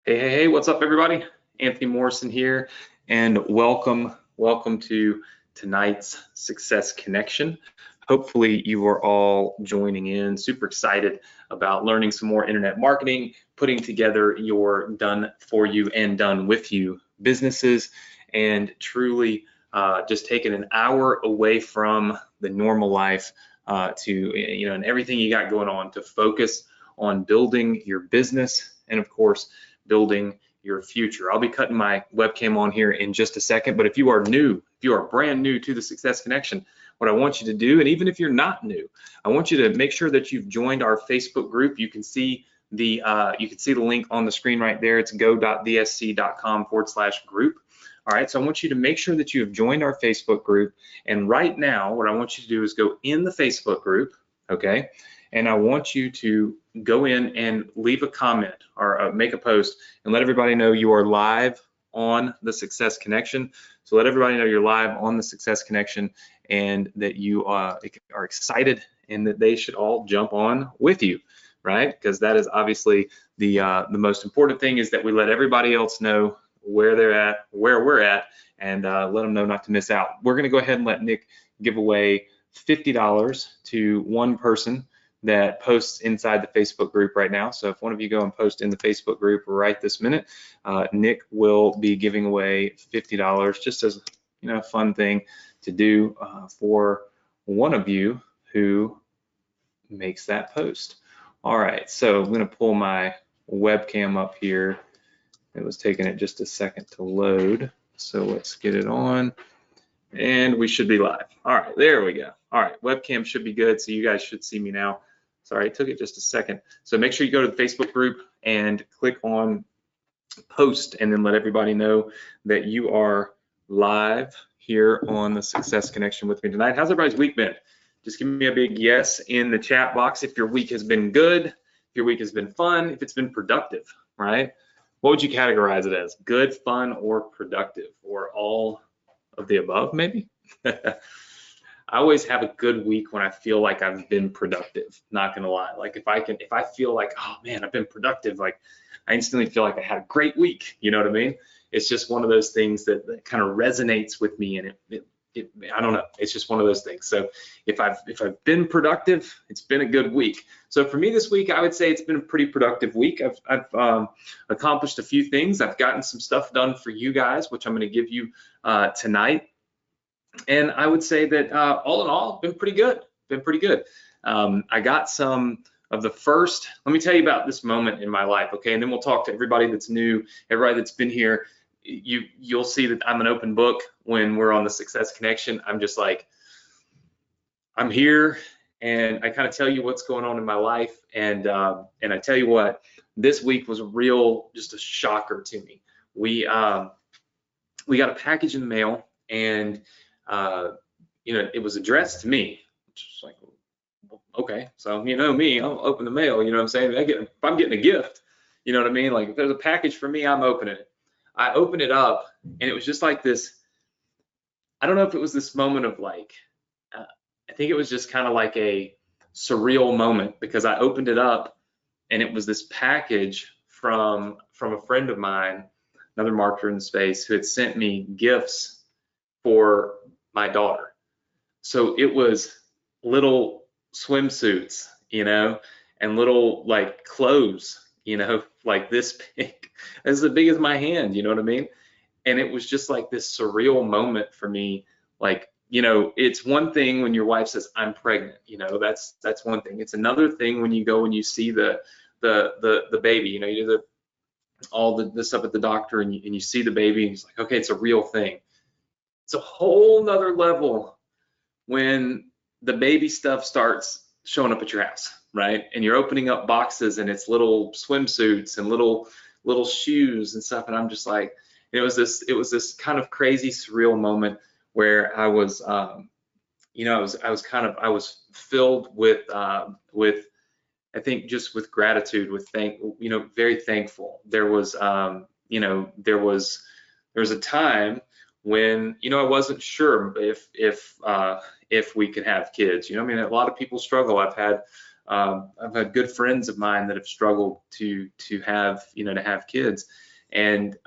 Hey, what's up, everybody? Anthony Morrison here, and welcome to tonight's Success Connection. Hopefully, you are all joining in. Super excited about learning some more internet marketing, putting together your done for you and done with you businesses, and truly just taking an hour away from the normal life and everything you got going on to focus on building your business and, of course, building your future. I'll be cutting my webcam on here in just a second, but if you are new, if you are brand new to the Success Connection, what I want you to do, and even if you're not new, I want you to make sure that you've joined our Facebook group. You can see the link on the screen right there. It's go.thsc.com/group. All right, so I want you to make sure that you have joined our Facebook group. And right now, what I want you to do is go in the Facebook group, okay? And I want you to go in and leave a comment or make a post and let everybody know you are live on the Success Connection. So let everybody know you're live on the Success Connection and that you are excited and that they should all jump on with you, right? Because that is obviously the most important thing, is that we let everybody else know where they're at, where we're at, and let them know not to miss out. We're gonna go ahead and let Nick give away $50 to one person that posts inside the Facebook group right now. So if one of you go and post in the Facebook group right this minute, Nick will be giving away $50 just as a fun thing to do for one of you who makes that post. All right, so I'm gonna pull my webcam up here. It was taking it just a second to load. So let's get it on. And we should be live. All right, there we go. All right, webcam should be good, so you guys should see me now. Sorry, it took it just a second. So make sure you go to the Facebook group and click on post, and then let everybody know that you are live here on the Success Connection with me tonight. How's everybody's week been? Just give me a big yes in the chat box if your week has been good, if your week has been fun, if it's been productive, right? What would you categorize it as? Good, fun, or productive, or all of the above, maybe? I always have a good week when I feel like I've been productive, not gonna lie. Like if I feel like, oh man, I've been productive, like I instantly feel like I had a great week, you know what I mean? It's just one of those things that kind of resonates with me, and I don't know, it's just one of those things. So if I've been productive, it's been a good week. So for me this week, I would say it's been a pretty productive week. I've accomplished a few things. I've gotten some stuff done for you guys, which I'm gonna give you tonight. And I would say that all in all, been pretty good. I got some of the first. Let me tell you about this moment in my life, okay? And then we'll talk to everybody that's new, everybody that's been here. You'll see that I'm an open book when we're on the Success Connection. I'm just like, I'm here, and I kind of tell you what's going on in my life. And I tell you what, this week was just a shocker to me. We got a package in the mail, and it was addressed to me, which was like, okay, so me, I'll open the mail, you know what I'm saying? If I'm getting a gift, you know what I mean? Like if there's a package for me, I'm opening it. I opened it up, and it was just like this, I don't know if it was this moment of like, I think it was just kind of like a surreal moment, because I opened it up and it was this package from a friend of mine, another marketer in the space, who had sent me gifts for my daughter. So it was little swimsuits, and little like clothes, like this big, as big as my hand, you know what I mean? And it was just like this surreal moment for me. Like, it's one thing when your wife says, I'm pregnant, that's one thing. It's another thing when you go and you see the baby, you do all the stuff at the doctor, and you see the baby, and it's like, okay, it's a real thing. It's a whole nother level when the baby stuff starts showing up at your house, right? And you're opening up boxes, and it's little swimsuits and little shoes and stuff. And I'm just like, it was this kind of crazy, surreal moment where I was, I was filled with I think just with gratitude, very thankful. There was a time when I wasn't sure if we could have kids. A lot of people struggle. I've had I've had good friends of mine that have struggled to have to have kids, and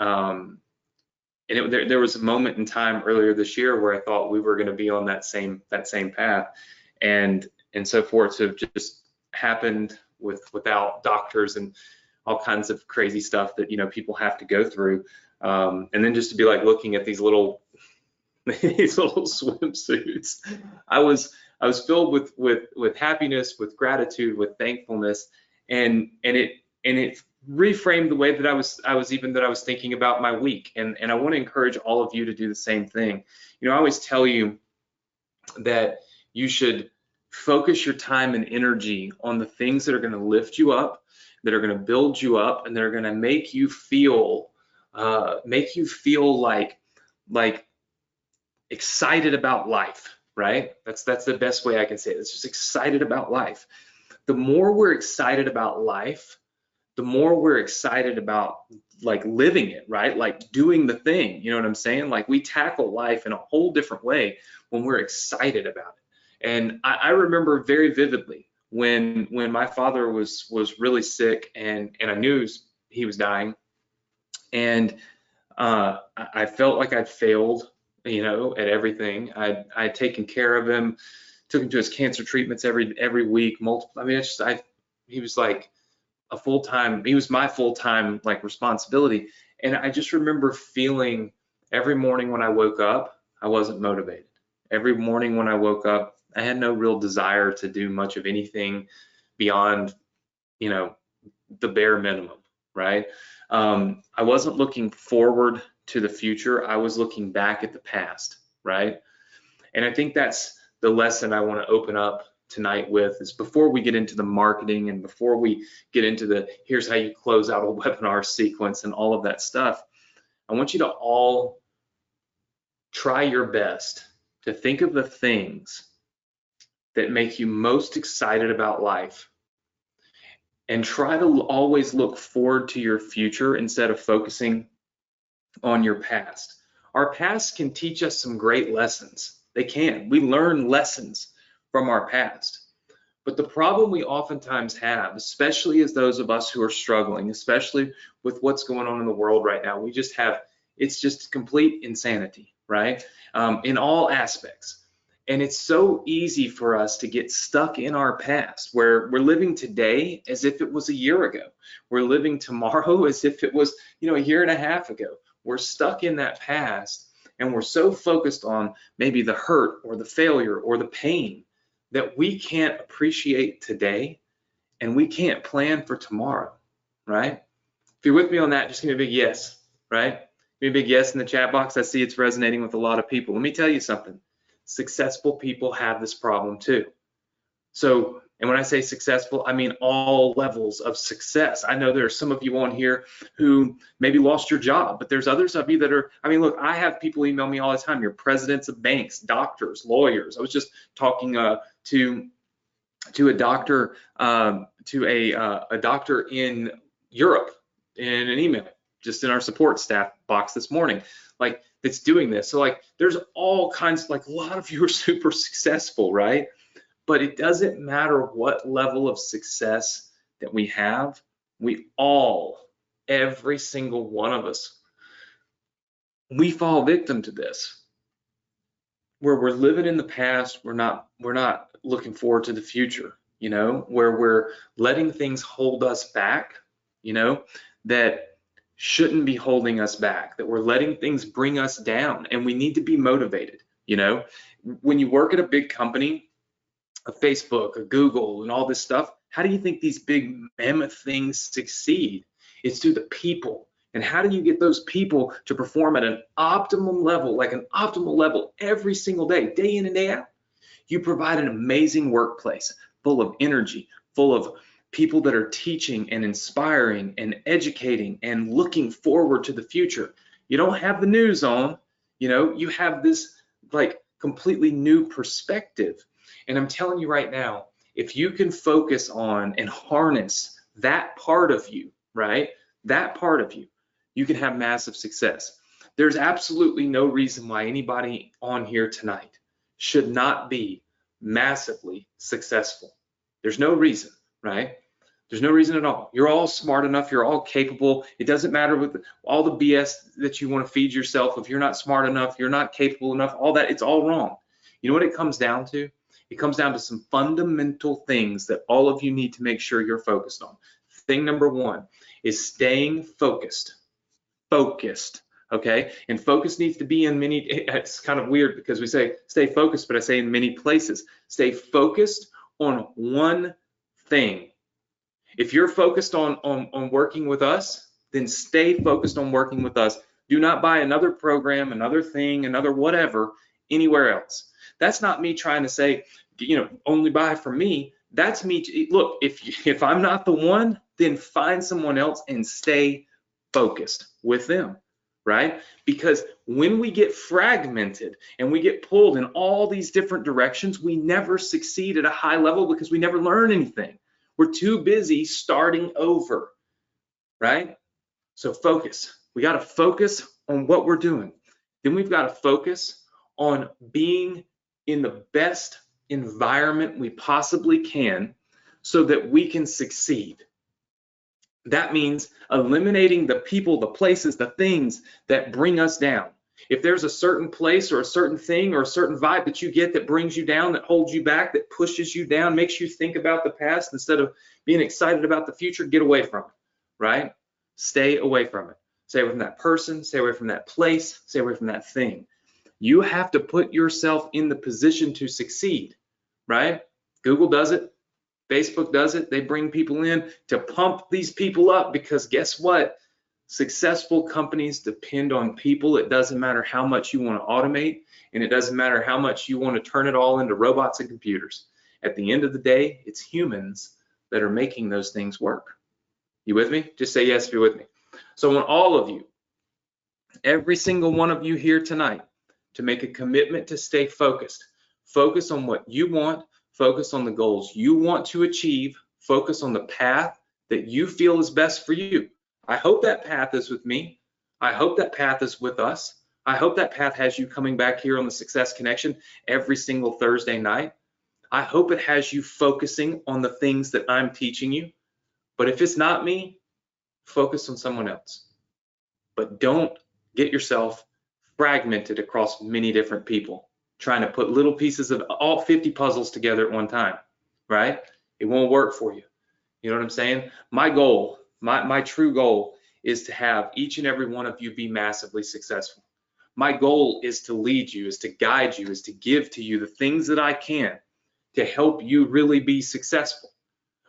there was a moment in time earlier this year where I thought we were going to be on that same path, and so forth to have just happened without doctors and all kinds of crazy stuff that people have to go through, and then just to be like looking at these little swimsuits, I was filled with happiness, with gratitude, with thankfulness, and it reframed the way that I was thinking about my week, and I want to encourage all of you to do the same thing. I always tell you that you should focus your time and energy on the things that are going to lift you up, that are going to build you up, and that are going to make you feel like excited about life, right? That's the best way I can say it. It's just excited about life. The more we're excited about life, the more we're excited about like living it, right? Like doing the thing, you know what I'm saying? Like we tackle life in a whole different way when we're excited about it. And I remember very vividly when my father was really sick, and I knew he was dying, and I felt like I'd failed, at everything. I'd taken care of him, took him to his cancer treatments every week, multiple. I mean, he was like he was my full-time like responsibility. And I just remember feeling every morning when I woke up, I wasn't motivated. Every morning when I woke up, I had no real desire to do much of anything beyond, the bare minimum, right? I wasn't looking forward to the future. I was looking back at the past, right? And I think that's the lesson I want to open up tonight with, is before we get into the marketing and before we get into the here's how you close out a webinar sequence and all of that stuff, I want you to all try your best to think of the things that make you most excited about life, and try to always look forward to your future instead of focusing on your past. Our past can teach us some great lessons. They can. We learn lessons from our past. But the problem we oftentimes have, especially as those of us who are struggling, especially with what's going on in the world right now, it's just complete insanity, right? In all aspects. And it's so easy for us to get stuck in our past, where we're living today as if it was a year ago. We're living tomorrow as if it was, a year and a half ago. We're stuck in that past, and we're so focused on maybe the hurt or the failure or the pain that we can't appreciate today, and we can't plan for tomorrow, right? If you're with me on that, just give me a big yes, right? Give me a big yes in the chat box. I see it's resonating with a lot of people. Let me tell you something. Successful people have this problem too. So, and when I say successful, I mean all levels of success. I know there are some of you on here who maybe lost your job, but there's others of you that are, look, I have people email me all the time. You're presidents of banks, doctors, lawyers. I was just talking to a doctor, a doctor in Europe in an email, just in our support staff box this morning, like that's doing this. So like there's all kinds, like a lot of you are super successful, right? But it doesn't matter what level of success that we have, every single one of us, we fall victim to this, where we're living in the past, we're not looking forward to the future, where we're letting things hold us back, that shouldn't be holding us back, that we're letting things bring us down, and we need to be motivated. When you work at a big company, a Facebook, a Google, and all this stuff, how do you think these big mammoth things succeed? It's through the people. And how do you get those people to perform at an optimum level, every single day, day in and day out? You provide an amazing workplace full of energy, full of people that are teaching and inspiring and educating and looking forward to the future. You don't have the news on, you have this like completely new perspective. And I'm telling you right now, if you can focus on and harness that part of you, right? That part of you, you can have massive success. There's absolutely no reason why anybody on here tonight should not be massively successful. There's no reason, right? There's no reason at all. You're all smart enough. You're all capable. It doesn't matter with all the BS that you want to feed yourself. If you're not smart enough, you're not capable enough, all that, it's all wrong. You know what it comes down to? It comes down to some fundamental things that all of you need to make sure you're focused on. Thing number one is staying focused. Focused, okay? And focus needs to be in many, it's kind of weird because we say stay focused, but I say in many places. Stay focused on one thing. If you're focused on working with us, then stay focused on working with us. Do not buy another program, another thing, another whatever, anywhere else. That's not me trying to say, only buy from me. That's me. Look, if I'm not the one, then find someone else and stay focused with them, right? Because when we get fragmented and we get pulled in all these different directions, we never succeed at a high level because we never learn anything. We're too busy starting over, right? So focus. We got to focus on what we're doing. Then we've got to focus on being in the best environment we possibly can so that we can succeed. That means eliminating the people, the places, the things that bring us down. If there's a certain place or a certain thing or a certain vibe that you get that brings you down, that holds you back, that pushes you down, makes you think about the past instead of being excited about the future, get away from it, right? Stay away from it. Stay away from that person, stay away from that place, stay away from that thing. You have to put yourself in the position to succeed, right? Google does it. Facebook does it. They bring people in to pump these people up because guess what? Successful companies depend on people. It doesn't matter how much you want to automate, and it doesn't matter how much you want to turn it all into robots and computers. At the end of the day, it's humans that are making those things work. You with me? Just say yes if you're with me. So I want all of you, every single one of you here tonight, to make a commitment to stay focused. Focus on what you want. Focus on the goals you want to achieve. Focus on the path that you feel is best for you. I hope that path is with me. I hope that path is with us. I hope that path has you coming back here on the Success Connection every single Thursday night. I hope it has you focusing on the things that I'm teaching you. But if it's not me, focus on someone else. But don't get yourself fragmented across many different people, trying to put little pieces of all 50 puzzles together at one time, right? It won't work for you. You know what I'm saying? My goal, my true goal is to have each and every one of you be massively successful. My goal is to lead you, is to guide you, is to give to you the things that I can to help you really be successful.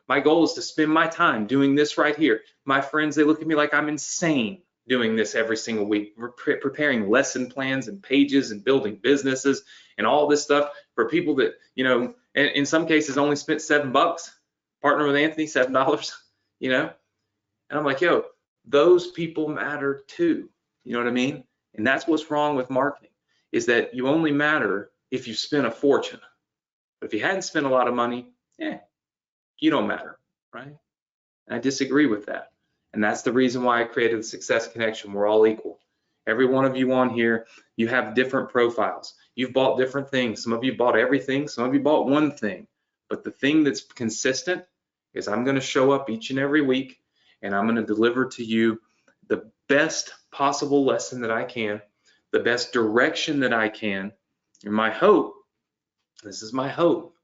My goal is to spend my time doing this right here. My friends, they look at me like I'm insane doing this every single week. We're preparing lesson plans and pages and building businesses and all this stuff for people that, in some cases only spent $7. Partner with Anthony, $7, And I'm like, yo, those people matter too. You know what I mean? And that's what's wrong with marketing, is that you only matter if you spend a fortune. But if you hadn't spent a lot of money, you don't matter, right? And I disagree with that. And that's the reason why I created the Success Connection. We're all equal. Every one of you on here, you have different profiles. You've bought different things. Some of you bought everything. Some of you bought one thing. But the thing that's consistent is I'm going to show up each and every week, and I'm going to deliver to you the best possible lesson that I can, the best direction that I can. And my hope, this is my hope,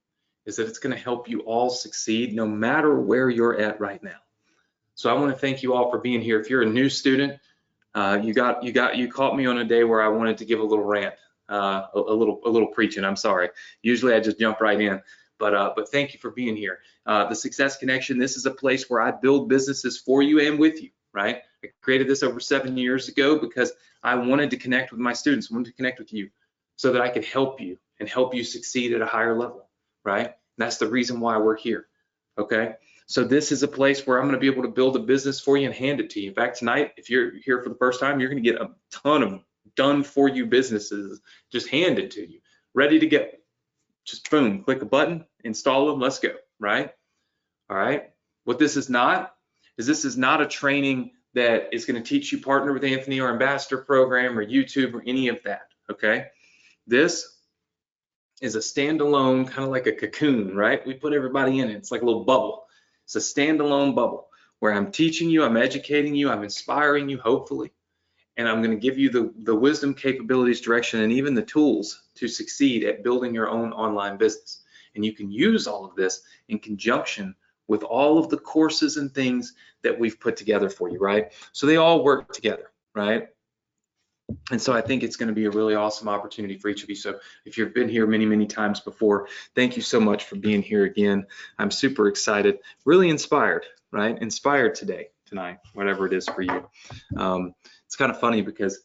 is that it's going to help you all succeed no matter where you're at right now. So I want to thank you all for being here. If you're a new student, you caught me on a day where I wanted to give a little rant, a little preaching. I'm sorry. Usually I just jump right in, but thank you for being here. The Success Connection. This is a place where I build businesses for you and with you. Right? I created this over 7 years ago because I wanted to connect with my students, wanted to connect with you, so that I could help you and help you succeed at a higher level. Right? And that's the reason why we're here. Okay. So this is a place where I'm going to be able to build a business for you and hand it to you. In fact, tonight, if you're here for the first time, you're going to get a ton of done for you businesses just handed to you, ready to go. Just boom, click a button, install them, let's go, right? All right. What this is not a training that is going to teach you Partner with Anthony or Ambassador program or YouTube or any of that, okay? This is a standalone, kind of like a cocoon, right? We put everybody in it. It's like a little bubble. It's a standalone bubble where I'm teaching you, I'm educating you, I'm inspiring you, hopefully, and I'm going to give you the wisdom, capabilities, direction, and even the tools to succeed at building your own online business. And you can use all of this in conjunction with all of the courses and things that we've put together for you, right? So they all work together, right? And so I think it's going to be a really awesome opportunity for each of you. So if you've been here many, many times before, thank you so much for being here again. I'm super excited, really inspired, right? Inspired tonight, whatever it is for you. It's kind of funny because,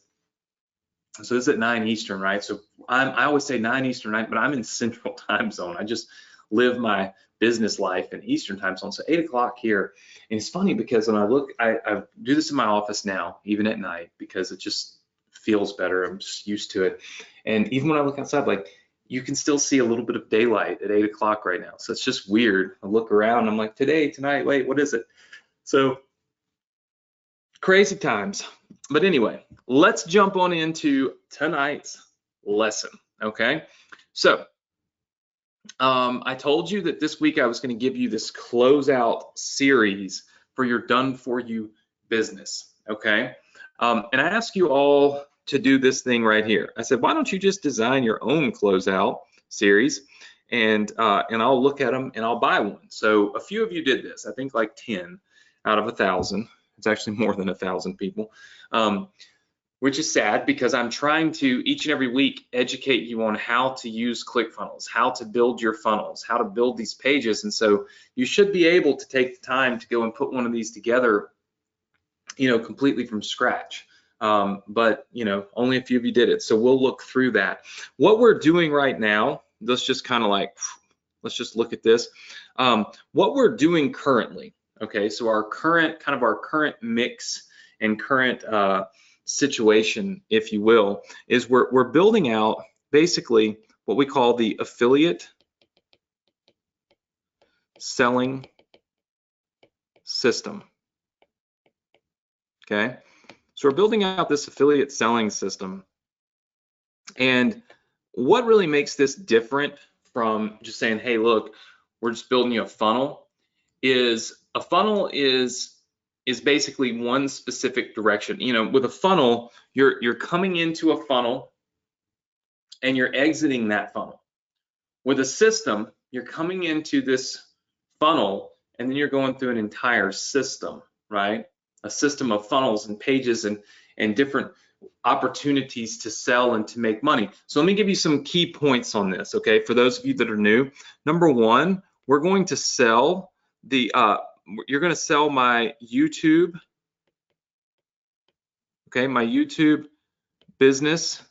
so this is at 9 Eastern, right? So I always say 9 Eastern, but I'm in Central Time Zone. I just live my business life in Eastern Time Zone. So 8 o'clock here. And it's funny because when I look, I do this in my office now, even at night, because it just feels better. I'm just used to it. And even when I look outside, like, you can still see a little bit of daylight at 8 o'clock right now. So it's just weird. I look around, I'm like, tonight, wait, what is it? So crazy times. But anyway, let's jump on into tonight's lesson, okay? So I told you that this week I was going to give you this closeout series for your done for you business, okay? And I asked you all to do this thing right here. I said, why don't you just design your own closeout series, and I'll look at them and I'll buy one. So a few of you did this. I think like 10 out of 1,000. It's actually more than 1,000 people, which is sad because I'm trying to each and every week educate you on how to use ClickFunnels, how to build your funnels, how to build these pages. And so you should be able to take the time to go and put one of these together, completely from scratch. But only a few of you did it. So we'll look through that. What we're doing right now, let's just look at this. What we're doing currently, okay, so our current mix and current situation, if you will, is we're building out basically what we call the affiliate selling system. Okay, so we're building out this affiliate selling system, and what really makes this different from just saying, hey, look, we're just building you a funnel, is a funnel is basically one specific direction. With a funnel, you're coming into a funnel and you're exiting that funnel. With a system, you're coming into this funnel and then you're going through an entire system, right? A system of funnels and pages and different opportunities to sell and to make money. So let me give you some key points on this, okay? For those of you that are new, number one, we're going to sell you're going to sell my YouTube, okay, my YouTube business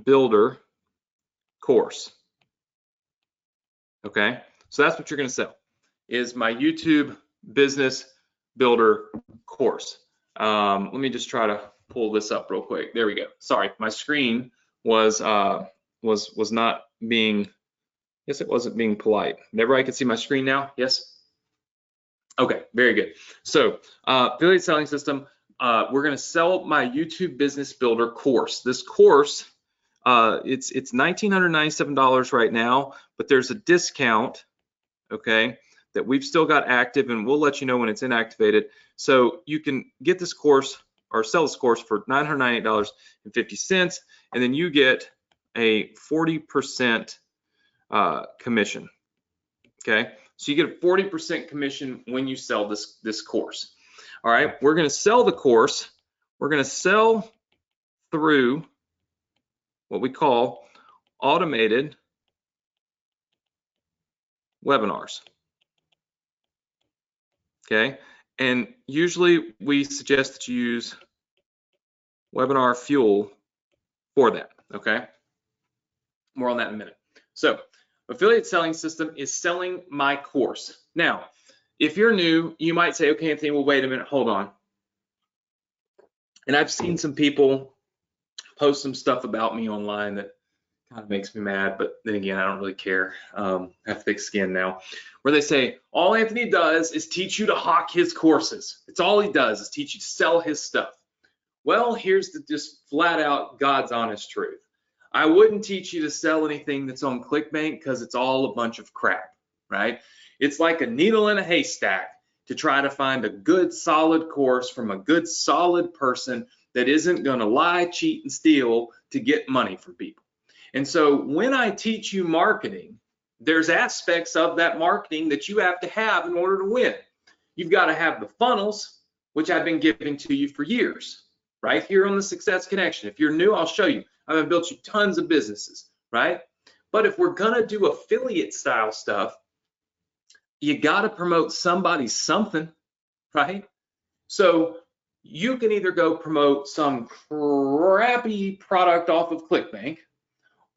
builder course, okay? So that's what you're going to sell, is my YouTube business builder course. Let me just try to pull this up real quick. There we go. Sorry, my screen was not being, yes, it wasn't being polite. Everybody can see my screen now? Yes? Okay, very good. So affiliate selling system, we're going to sell my YouTube business builder course. This course, it's $1,997 right now, but there's a discount, okay, that we've still got active, and we'll let you know when it's inactivated. So you can get this course or sell this course for $998.50, and then you get a 40% commission. Okay, so you get a 40% commission when you sell this course. All right, we're going to sell the course. We're going to sell through what we call automated webinars. Okay, and usually we suggest that you use Webinar Fuel for that. Okay, more on that in a minute. So affiliate selling system is selling my course. Now, if you're new, you might say, okay, Anthony, well, wait a minute, hold on. And I've seen some people post some stuff about me online that kind of makes me mad, but then again, I don't really care. I have thick skin now, where they say, all Anthony does is teach you to hawk his courses. It's all he does is teach you to sell his stuff. Well, here's the just flat out God's honest truth. I wouldn't teach you to sell anything that's on ClickBank because it's all a bunch of crap, right? It's like a needle in a haystack to try to find a good solid course from a good solid person that isn't going to lie, cheat, and steal to get money from people. And so when I teach you marketing, there's aspects of that marketing that you have to have in order to win. You've got to have the funnels, which I've been giving to you for years, right here on the Success Connection. If you're new, I'll show you. I've built you tons of businesses, right? But if we're gonna do affiliate style stuff, you gotta promote somebody's something, right? So you can either go promote some crappy product off of ClickBank,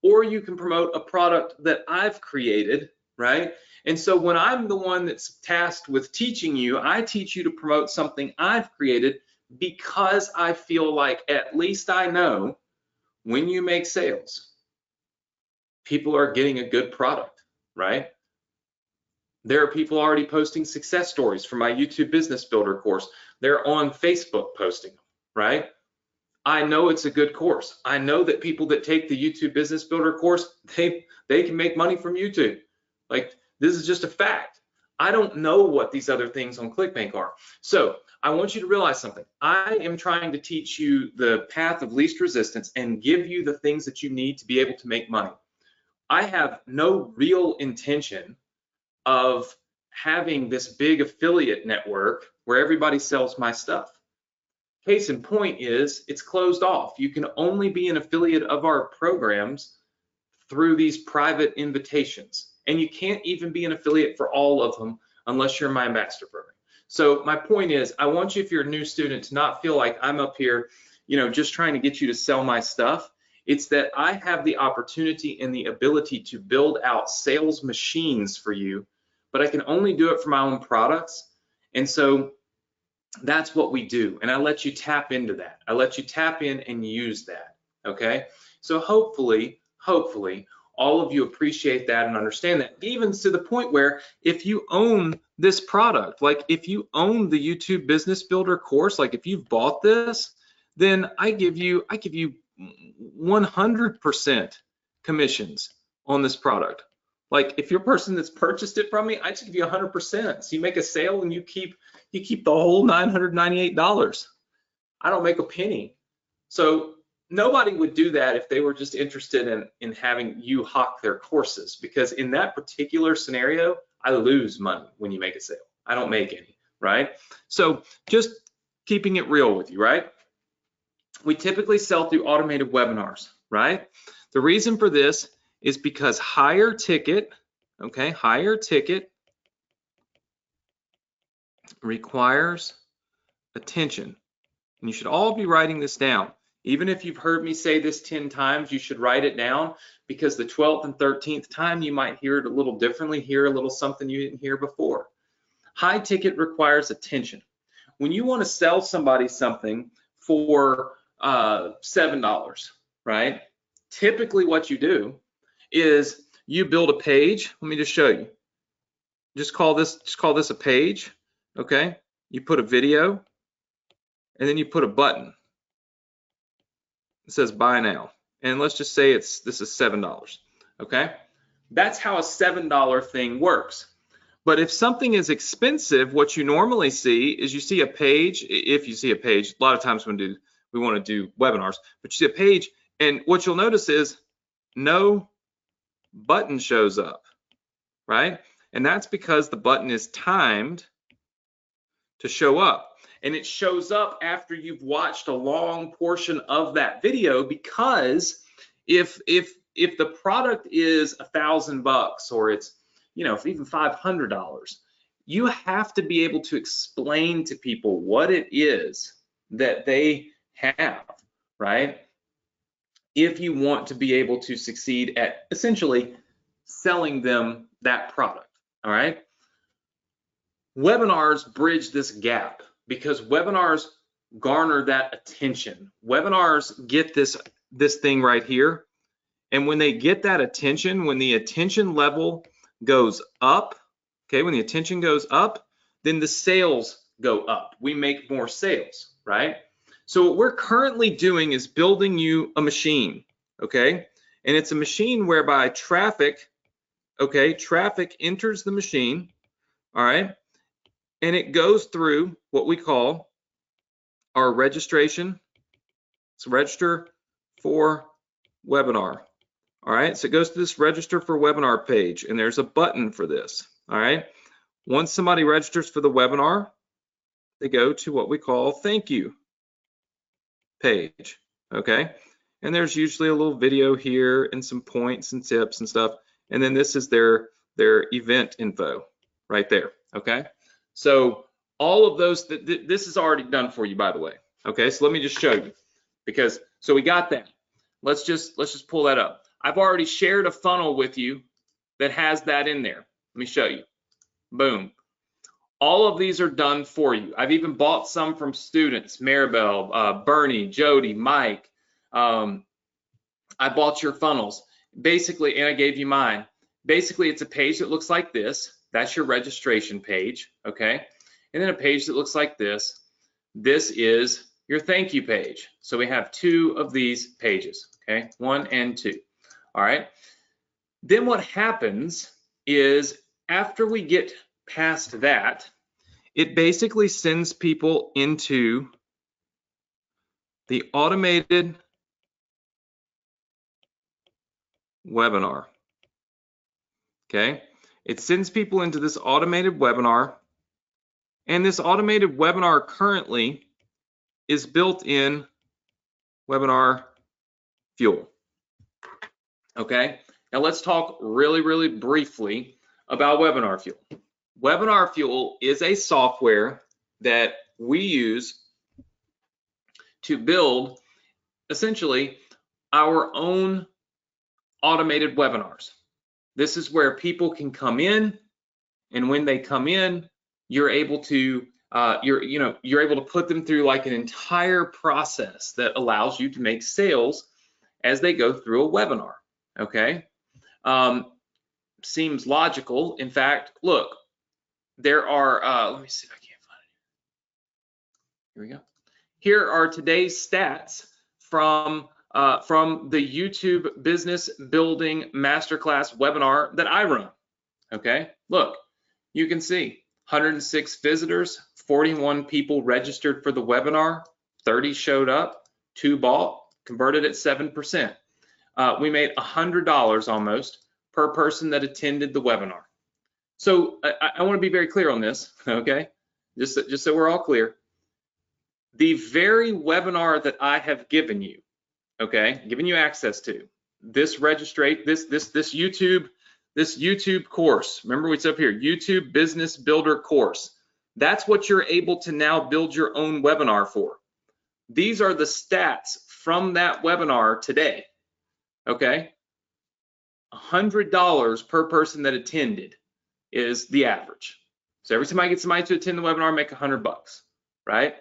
or you can promote a product that I've created, right? And so when I'm the one that's tasked with teaching you, I teach you to promote something I've created because I feel like at least I know when you make sales, people are getting a good product, right? There are people already posting success stories from my YouTube Business Builder course. They're on Facebook posting them, right? I know it's a good course. I know that people that take the YouTube Business Builder course, they can make money from YouTube. Like, this is just a fact. I don't know what these other things on ClickBank are. So I want you to realize something. I am trying to teach you the path of least resistance and give you the things that you need to be able to make money. I have no real intention of having this big affiliate network where everybody sells my stuff. Case in point is it's closed off. You can only be an affiliate of our programs through these private invitations. And you can't even be an affiliate for all of them unless you're my master program. So my point is, I want you, if you're a new student, to not feel like I'm up here, just trying to get you to sell my stuff. It's that I have the opportunity and the ability to build out sales machines for you, but I can only do it for my own products. And so that's what we do. And I let you tap into that. I let you tap in and use that. Okay. So hopefully, all of you appreciate that and understand that, even to the point where if you own this product, like if you own the YouTube Business Builder course, like if you've bought this, then I give you 100% commissions on this product. Like if you're a person that's purchased it from me, I just give you 100%. So you make a sale and you keep the whole $998. I don't make a penny. So nobody would do that if they were just interested in having you hawk their courses, because in that particular scenario, I lose money when you make a sale. I don't make any, right? So just keeping it real with you, right? We typically sell through automated webinars, right? The reason for this is because higher ticket requires attention. And you should all be writing this down. Even if you've heard me say this 10 times, you should write it down, because the 12th and 13th time you might hear it a little differently, hear a little something you didn't hear before. High ticket requires attention. When you want to sell somebody something for $7, right? Typically what you do is you build a page. Let me just show you. Just call this a page, okay? You put a video, and then you put a button. It says buy now, and let's just say this is $7, okay? That's how a $7 thing works. But if something is expensive, what you normally see is you see a page. If you see a page, a lot of times we want to do webinars, but you see a page, and what you'll notice is no button shows up, right? And that's because the button is timed to show up. And it shows up after you've watched a long portion of that video, because if the product is $1,000 or it's even $500, you have to be able to explain to people what it is that they have, right? If you want to be able to succeed at essentially selling them that product, all right? Webinars bridge this gap, because webinars garner that attention. Webinars get this thing right here. And when they get that attention, when the attention level goes up, okay, when the attention goes up, then the sales go up. We make more sales, right? So what we're currently doing is building you a machine, okay? And it's a machine whereby traffic, okay, traffic enters the machine, all right? And it goes through what we call our registration. It's register for webinar. All right, so it goes to this register for webinar page, and there's a button for this. All right, once somebody registers for the webinar, they go to what we call thank you page. Okay, and there's usually a little video here and some points and tips and stuff, and then this is their event info right there. Okay, so all of those, this is already done for you, by the way. Okay, so let me just show you, because so we got that. Let's just pull that up. I've already shared a funnel with you that has that in there. Let me show you. Boom. All of these are done for you. I've even bought some from students, Maribel, Bernie, Jody, Mike. I bought your funnels. Basically, and I gave you mine. Basically, it's a page that looks like this. That's your registration page, okay? And then a page that looks like this. This is your thank you page. So we have two of these pages, okay? 1 and 2. All right. Then what happens is after we get past that, it basically sends people into the automated webinar. Okay. It sends people into this automated webinar, and this automated webinar currently is built in Webinar Fuel. Okay, now let's talk really briefly about Webinar Fuel. Webinar Fuel is a software that we use to build essentially our own automated webinars. This is where people can come in, and when they come in, you're able to you're able to put them through like an entire process that allows you to make sales as they go through a webinar. Okay, seems logical. In fact, look, there are, let me see if I can't find it. Here we go. Here are today's stats from the YouTube Business Building Masterclass webinar that I run. Okay, look, you can see 106 visitors, 41 people registered for the webinar, 30 showed up, 2 bought, converted at 7%. We made $100 almost per person that attended the webinar. So I want to be very clear on this, okay? Just so we're all clear. The very webinar that I have given you, okay, given you access to, this YouTube course. Remember what's up here, YouTube Business Builder course. That's what you're able to now build your own webinar for. These are the stats from that webinar today. Okay, $100 per person that attended is the average. So every time I get somebody to attend the webinar, I make $100, right?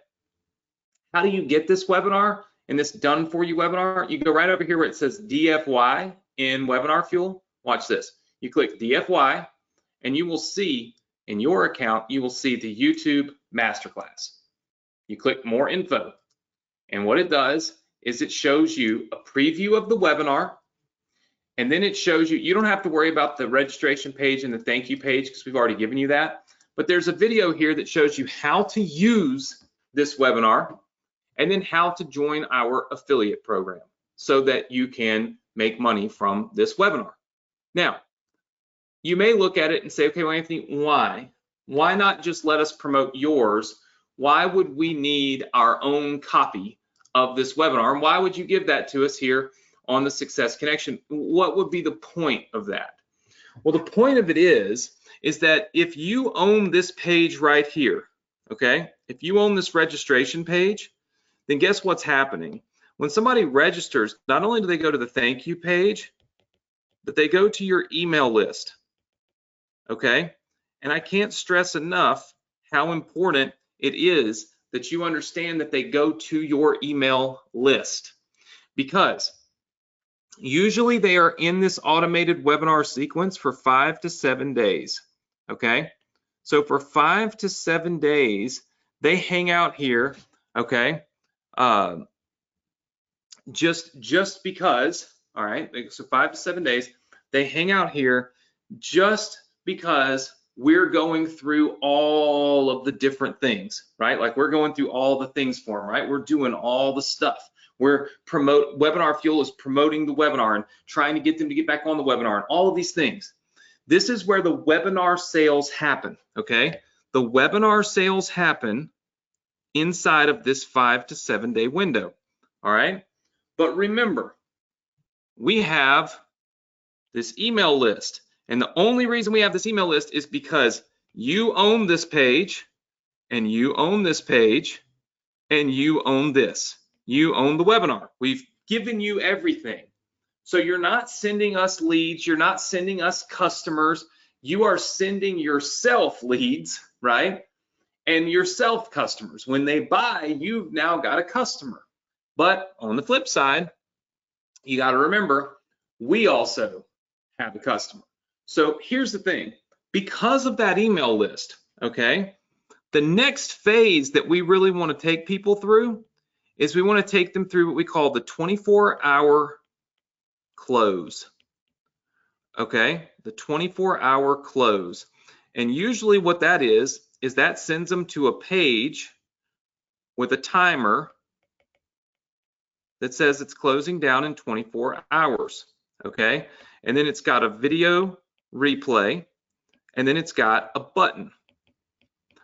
How do you get this webinar and this done for you webinar? You go right over here where it says DFY in Webinar Fuel. Watch this. You click DFY, and you will see in your account, you will see the YouTube Masterclass. You click More Info, and what it does is it shows you a preview of the webinar, and then it shows you, you don't have to worry about the registration page and the thank you page because we've already given you that, but there's a video here that shows you how to use this webinar and then how to join our affiliate program so that you can make money from this webinar. Now, you may look at it and say, okay, well, Anthony, why? Why not just let us promote yours? Why would we need our own copy of this webinar? And why would you give that to us here on the Success Connection? What would be the point of that? Well, the point of it is that if you own this page right here, okay, if you own this registration page, then guess what's happening? When somebody registers, not only do they go to the thank you page, but they go to your email list, okay? And I can't stress enough how important it is that you understand that they go to your email list, because usually they are in this automated webinar sequence for 5 to 7 days, okay? So for 5 to 7 days, they hang out here, okay? just because, all right, so 5 to 7 days, they hang out here just because we're going through all of the different things, right? Like we're going through all the things for them, right? We're doing all the stuff. Webinar Fuel is promoting the webinar and trying to get them to get back on the webinar and all of these things. This is where the webinar sales happen, okay? The webinar sales happen inside of this 5 to 7 day window, all right? But remember, we have this email list. And the only reason we have this email list is because you own this page, and you own this page, and you own this. You own the webinar. We've given you everything. So you're not sending us leads. You're not sending us customers. You are sending yourself leads, right? And yourself customers. When they buy, you've now got a customer. But on the flip side, you got to remember, we also have a customer. So here's the thing, because of that email list, okay, the next phase that we really want to take people through is we want to take them through what we call the 24-hour close, okay, the 24-hour close. And usually what that is that sends them to a page with a timer that says it's closing down in 24 hours, okay? And then it's got a video replay, and then it's got a button.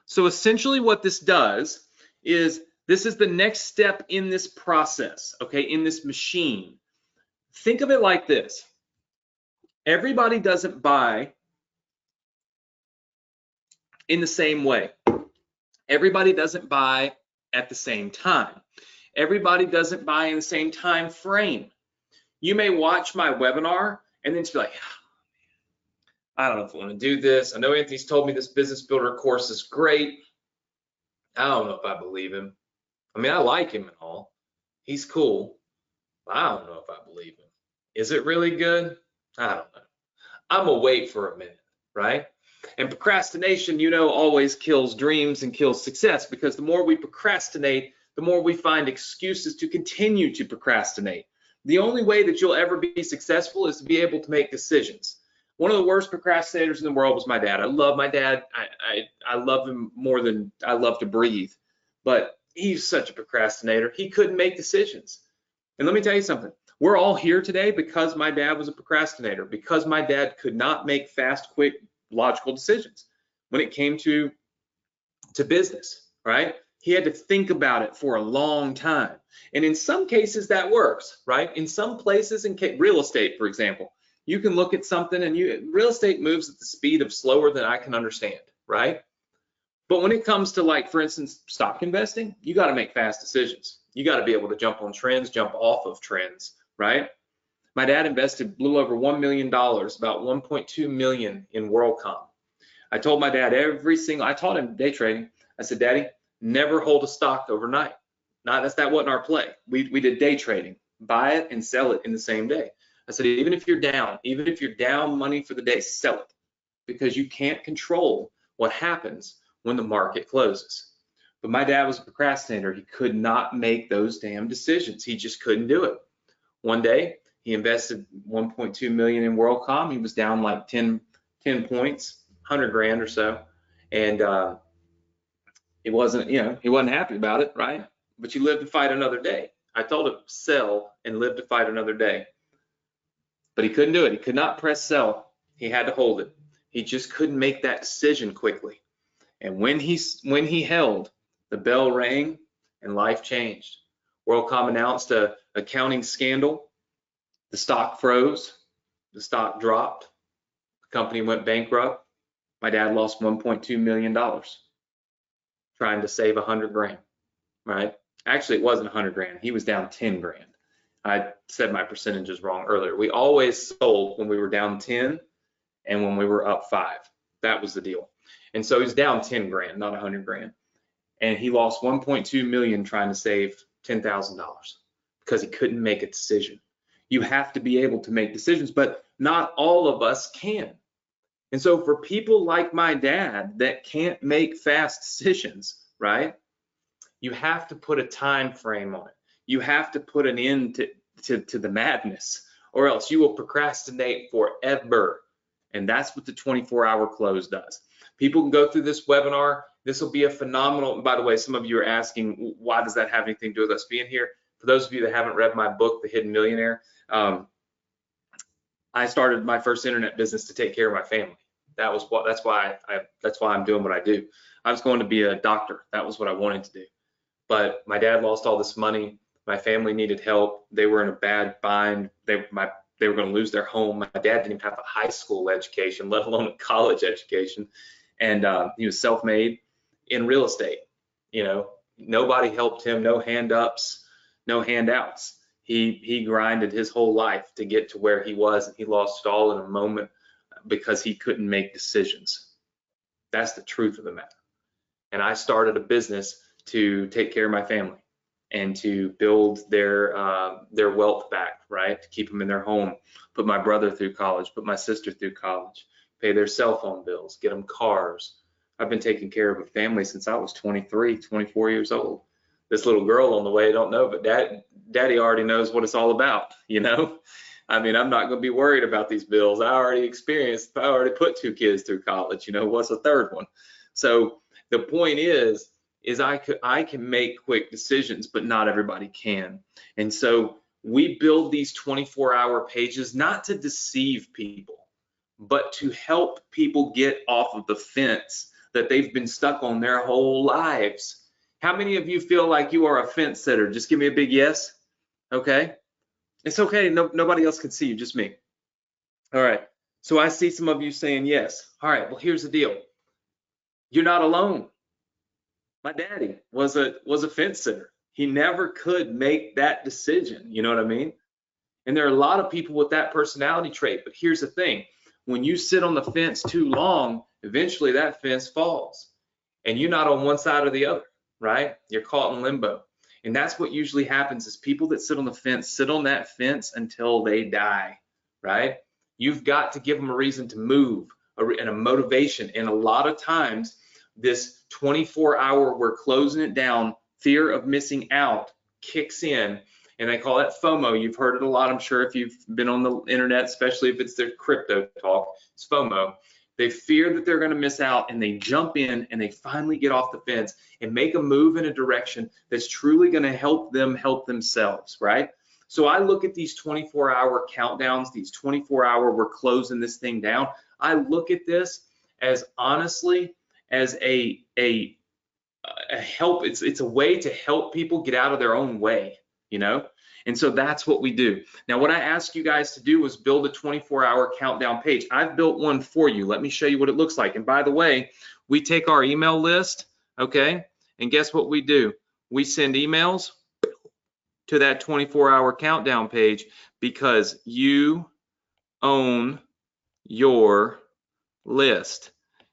So essentially what this does is this is the next step in this process, okay, in this machine. Think of it like this. Everybody doesn't buy in the same way. Everybody doesn't buy at the same time. Everybody doesn't buy in the same time frame. You may watch my webinar and then just be like, I don't know if I want to do this. I know Anthony's told me this business builder course is great. I don't know if I believe him. I mean, I like him and all. He's cool. But I don't know if I believe him. Is it really good? I don't know. I'm gonna wait for a minute, right? And procrastination, you know, always kills dreams and kills success, because the more we procrastinate, the more we find excuses to continue to procrastinate. The only way that you'll ever be successful is to be able to make decisions. One of the worst procrastinators in the world was my dad. I love my dad. I love him more than I love to breathe, but he's such a procrastinator. He couldn't make decisions. And let me tell you something. We're all here today because my dad was a procrastinator, because my dad could not make fast, quick, logical decisions when it came to business, right? He had to think about it for a long time. And in some cases that works, right? In some places, in real estate, for example, you can look at something and real estate moves at the speed of slower than I can understand, right? But when it comes to, like, for instance, stock investing, you got to make fast decisions. You got to be able to jump on trends, jump off of trends, right? My dad invested a little over $1 million, about 1.2 million in WorldCom. I told my dad I taught him day trading. I said, Daddy, never hold a stock overnight. That wasn't our play. We did day trading, buy it and sell it in the same day. I said, even if you're down money for the day, sell it, because you can't control what happens when the market closes. But my dad was a procrastinator. He could not make those damn decisions. He just couldn't do it. One day, he invested 1.2 million in WorldCom. He was down like 10 points, 100 grand or so. And he wasn't happy about it, right? But you live to fight another day. I told him, sell and live to fight another day. But he couldn't do it. He could not press sell. He had to hold it. He just couldn't make that decision quickly. And when he held, the bell rang and life changed. WorldCom announced an accounting scandal. The stock froze. The stock dropped. The company went bankrupt. My dad lost $1.2 million trying to save 100 grand, right? Actually, it wasn't 100 grand. He was down 10 grand. I said my percentages wrong earlier. We always sold when we were down 10 and when we were up 5. That was the deal. And so he's down 10 grand, not 100 grand. And he lost 1.2 million trying to save $10,000 because he couldn't make a decision. You have to be able to make decisions, but not all of us can. And so for people like my dad that can't make fast decisions, right? You have to put a time frame on it. You have to put an end to the madness, or else you will procrastinate forever. And that's what the 24-hour close does. People can go through this webinar. This will be a phenomenal, by the way, some of you are asking, why does that have anything to do with us being here? For those of you that haven't read my book, The Hidden Millionaire, I started my first internet business to take care of my family. That's why I'm doing what I do. I was going to be a doctor. That was what I wanted to do. But my dad lost all this money. My family needed help. They were in a bad bind. They were going to lose their home. My dad didn't even have a high school education, let alone a college education. And he was self-made in real estate. You know, nobody helped him, no hand-ups, no handouts. He grinded his whole life to get to where he was, and he lost it all in a moment because he couldn't make decisions. That's the truth of the matter. And I started a business to take care of my family and to build their wealth back, right? To keep them in their home, put my brother through college, put my sister through college, pay their cell phone bills, get them cars. I've been taking care of a family since I was 23, 24 years old. This little girl on the way don't know, but daddy already knows what it's all about, you know? I mean, I'm not going to be worried about these bills. I already put 2 kids through college, you know, what's a third one? So the point is I can make quick decisions, but not everybody can. And so we build these 24-hour pages not to deceive people, but to help people get off of the fence that they've been stuck on their whole lives. How many of you feel like you are a fence sitter? Just give me a big yes. Okay. It's okay. Nobody else can see you, just me. All right. So I see some of you saying yes. All right. Well, here's the deal. You're not alone. My daddy was a fence sitter. He never could make that decision. You know what I mean? And there are a lot of people with that personality trait. But here's the thing. When you sit on the fence too long, eventually that fence falls. And you're not on one side or the other, right? You're caught in limbo. And that's what usually happens is people that sit on the fence sit on that fence until they die, right? You've got to give them a reason to move and a motivation. And a lot of times this 24-hour, we're closing it down, fear of missing out kicks in. And they call that FOMO. You've heard it a lot, I'm sure, if you've been on the internet, especially if it's their crypto talk. It's FOMO. They fear that they're going to miss out, and they jump in and they finally get off the fence and make a move in a direction that's truly going to help them help themselves, right? So I look at these 24-hour countdowns, these 24-hour, we're closing this thing down. I look at this as honestly as a help. It's a way to help people get out of their own way, you know? And so that's what we do. Now, what I asked you guys to do was build a 24-hour countdown page. I've built one for you. Let me show you what it looks like. And by the way, we take our email list, okay? And guess what we do? We send emails to that 24-hour countdown page because you own your list.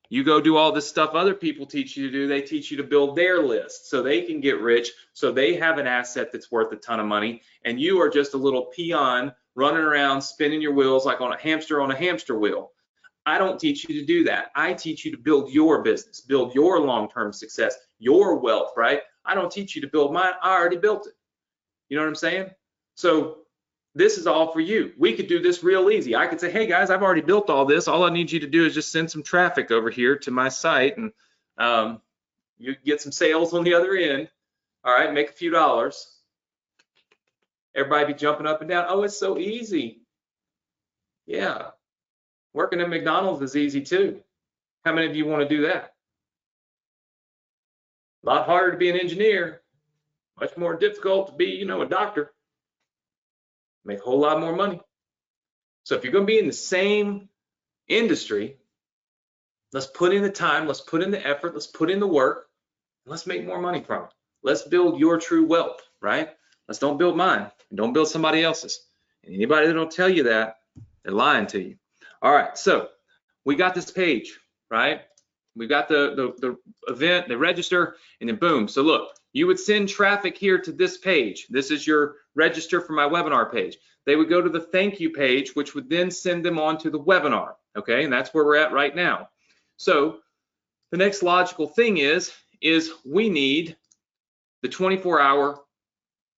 You go do all this stuff other people teach you to do. They teach you to build their list so they can get rich, so they have an asset that's worth a ton of money, and you are just a little peon running around spinning your wheels like on a hamster wheel. I don't teach you to do that. I teach you to build your business, build your long-term success, your wealth, right? I don't teach you to build mine. I already built it. You know what I'm saying? So this is all for you. We could do this real easy. I could say, hey guys, I've already built all this. All I need you to do is just send some traffic over here to my site, and you get some sales on the other end. All right, make a few dollars. Everybody be jumping up and down. Oh, it's so easy. Yeah, working at McDonald's is easy too. How many of you want to do that? A lot harder to be an engineer. Much more difficult to be, you know, a doctor. Make a whole lot more money. So if you're going to be in the same industry, let's put in the time, let's put in the effort, let's put in the work, and let's make more money from it. Let's build your true wealth, right? Let's don't build mine, and don't build somebody else's. And anybody that don't tell you that, they're lying to you. All right, so we got this page, right? We got the event, the register, and then boom. So look, you would send traffic here to this page. This is your register for my webinar page. They would go to the thank you page, which would then send them on to the webinar, okay? And that's where we're at right now. So the next logical thing is we need the 24-hour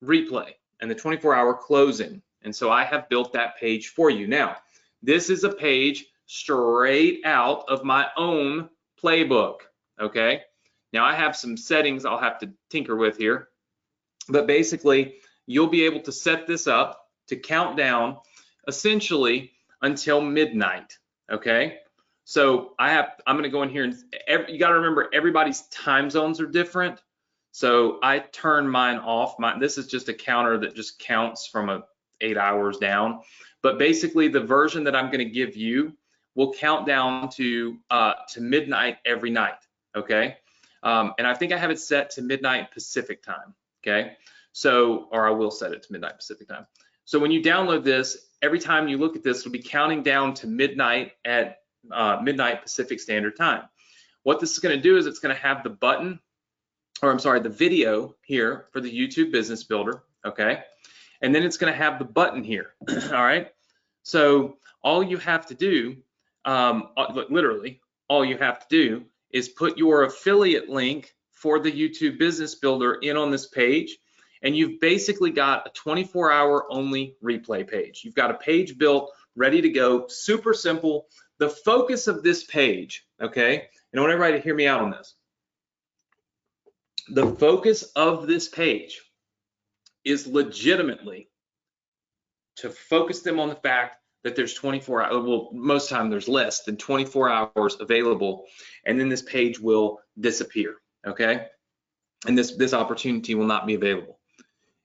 replay and the 24-hour closing. And so I have built that page for you. Now, this is a page straight out of my own playbook, okay? Now I have some settings I'll have to tinker with here, but basically you'll be able to set this up to count down essentially until midnight, okay? So I'm gonna go in here and you gotta remember everybody's time zones are different. So I turn mine off. This is just a counter that just counts from 8 hours down. But basically the version that I'm going to give you will count down to midnight every night, okay? And I think I have it set to midnight Pacific time, okay? So, or I will set it to midnight Pacific time. So when you download this, every time you look at this, it'll be counting down to midnight at midnight Pacific Standard Time. What this is going to do is it's going to have the button, or I'm sorry, the video here for the YouTube Business Builder, okay? And then it's going to have the button here, all right? So all you have to do, literally, all you have to do is put your affiliate link for the YouTube Business Builder in on this page, and you've basically got a 24-hour only replay page. You've got a page built, ready to go, super simple. The focus of this page, okay? And I want everybody to hear me out on this. The focus of this page is legitimately to focus them on the fact that there's 24 hours, well, most time there's less than 24 hours available, and then this page will disappear, okay? And this opportunity will not be available.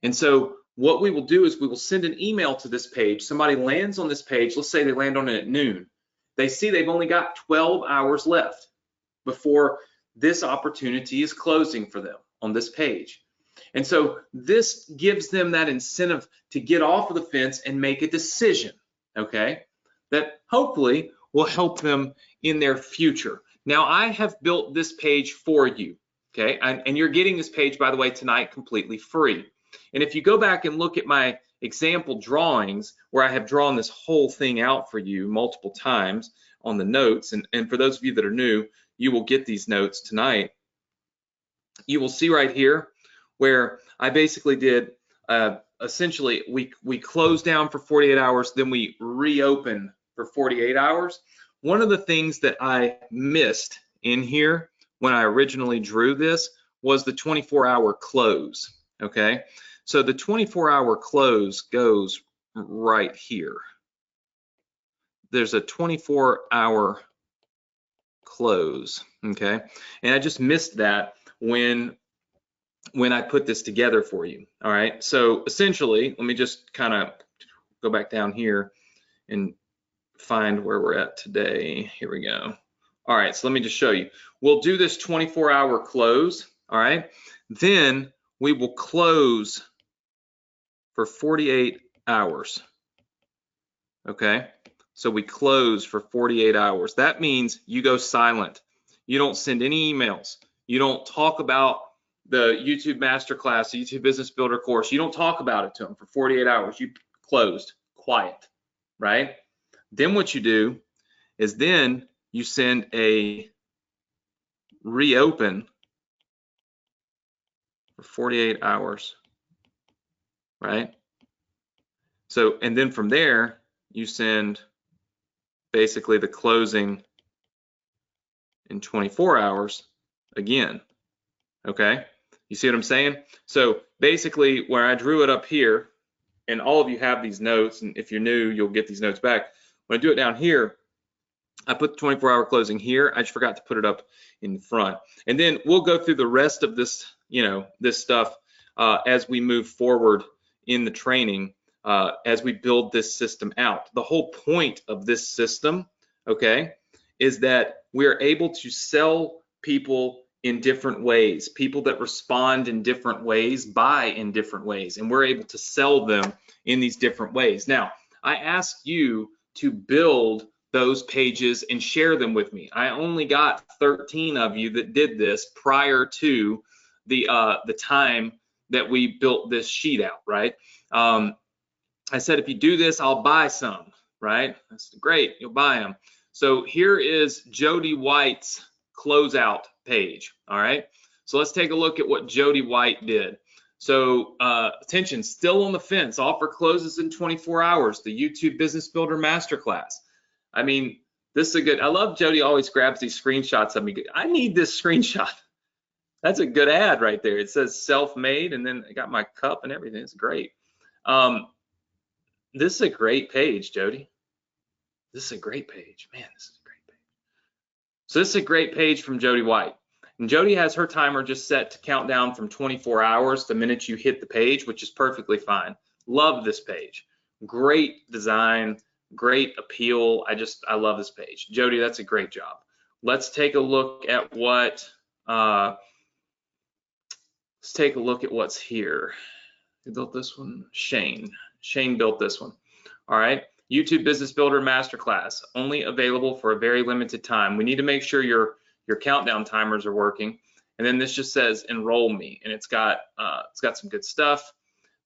And so what we will do is we will send an email to this page. Somebody lands on this page, let's say they land on it at noon. They see they've only got 12 hours left before this opportunity is closing for them on this page. And so this gives them that incentive to get off of the fence and make a decision, okay, that hopefully will help them in their future. Now, I have built this page for you, okay, and you're getting this page, by the way, tonight completely free. And if you go back and look at my example drawings where I have drawn this whole thing out for you multiple times on the notes, and for those of you that are new, you will get these notes tonight. You will see right here where I basically did essentially we close down for 48 hours, then we reopen for 48 hours. One of the things that I missed in here when I originally drew this was the 24-hour close, okay? So the 24-hour close goes right here. There's a 24-hour close, okay? And I just missed that when I put this together for you, all right? So essentially, let me just kind of go back down here and find where we're at today. Here we go. All right, so let me just show you. We'll do this 24-hour close, all right? Then we will close for 48 hours, okay? So we close for 48 hours. That means you go silent. You don't send any emails. You don't talk about the YouTube Masterclass, the YouTube Business Builder course. You don't talk about it to them for 48 hours. You closed, quiet, right? Then what you do is then you send a reopen for 48 hours, right? So, and then from there, you send basically the closing in 24 hours again, okay? You see what I'm saying? So basically where I drew it up here, and all of you have these notes, and if you're new, you'll get these notes back. When I do it down here, I put the 24-hour closing here. I just forgot to put it up in front. And then we'll go through the rest of this, this stuff as we move forward in the training, as we build this system out. The whole point of this system, okay, is that we're able to sell people in different ways. People that respond in different ways buy in different ways, and we're able to sell them in these different ways. Now, I ask you to build those pages and share them with me. I only got 13 of you that did this prior to the time that we built this sheet out, right? I said, if you do this, I'll buy some, right? That's great, you'll buy them. So here is Jody White's closeout page, all right? So let's take a look at what Jody White did. So attention, still on the fence, offer closes in 24 hours, the YouTube Business Builder Masterclass. I mean, this is a good, I love Jody always grabs these screenshots of me. I need this screenshot. That's a good ad right there. It says self-made, and then I got my cup and everything. It's great. This is a great page, Jody. This is a great page. Man, this is a great page. So this is a great page from Jody White. And Jody has her timer just set to count down from 24 hours the minute you hit the page, which is perfectly fine. Love this page. Great design, great appeal. I love this page. Jody, that's a great job. Let's take a look at what, let's take a look at what's here. Who built this one? Shane. Shane built this one. All right. YouTube Business Builder Masterclass, only available for a very limited time. We need to make sure your countdown timers are working. And then this just says enroll me, and it's got some good stuff.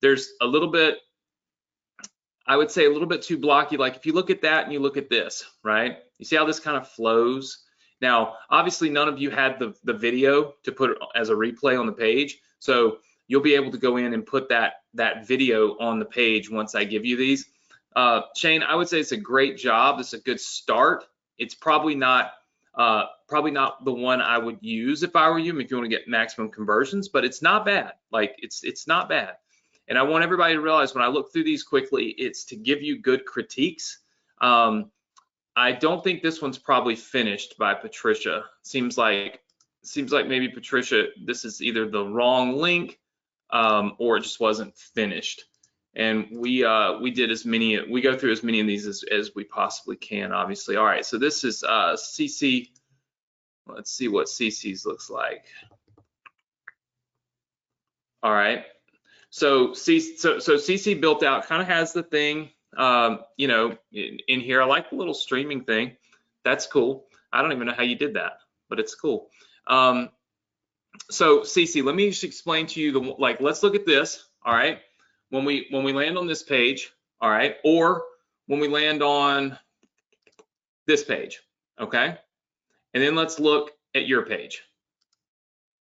There's a little bit, I would say a little bit too blocky. Like if you look at that and you look at this, right? You see how this kind of flows? Now, obviously none of you had the video to put it as a replay on the page. So you'll be able to go in and put that video on the page once I give you these. Shane, I would say it's a great job. It's a good start. It's probably not the one I would use if I were you, if you want to get maximum conversions, but it's not bad. Like it's not bad. And I want everybody to realize when I look through these quickly, it's to give you good critiques. I don't think this one's probably finished by Patricia. Seems like maybe Patricia, this is either the wrong link or it just wasn't finished. And we did as many, we go through as many of these as we possibly can, obviously. All right, so this is CC. Let's see what CC's looks like. All right, so CC built out, kind of has the thing, you know, in here. I like the little streaming thing. That's cool. I don't even know how you did that, but it's cool. So CC, let me just explain to you let's look at this. All right. When we land on this page, all right, or when we land on this page, okay, and then let's look at your page.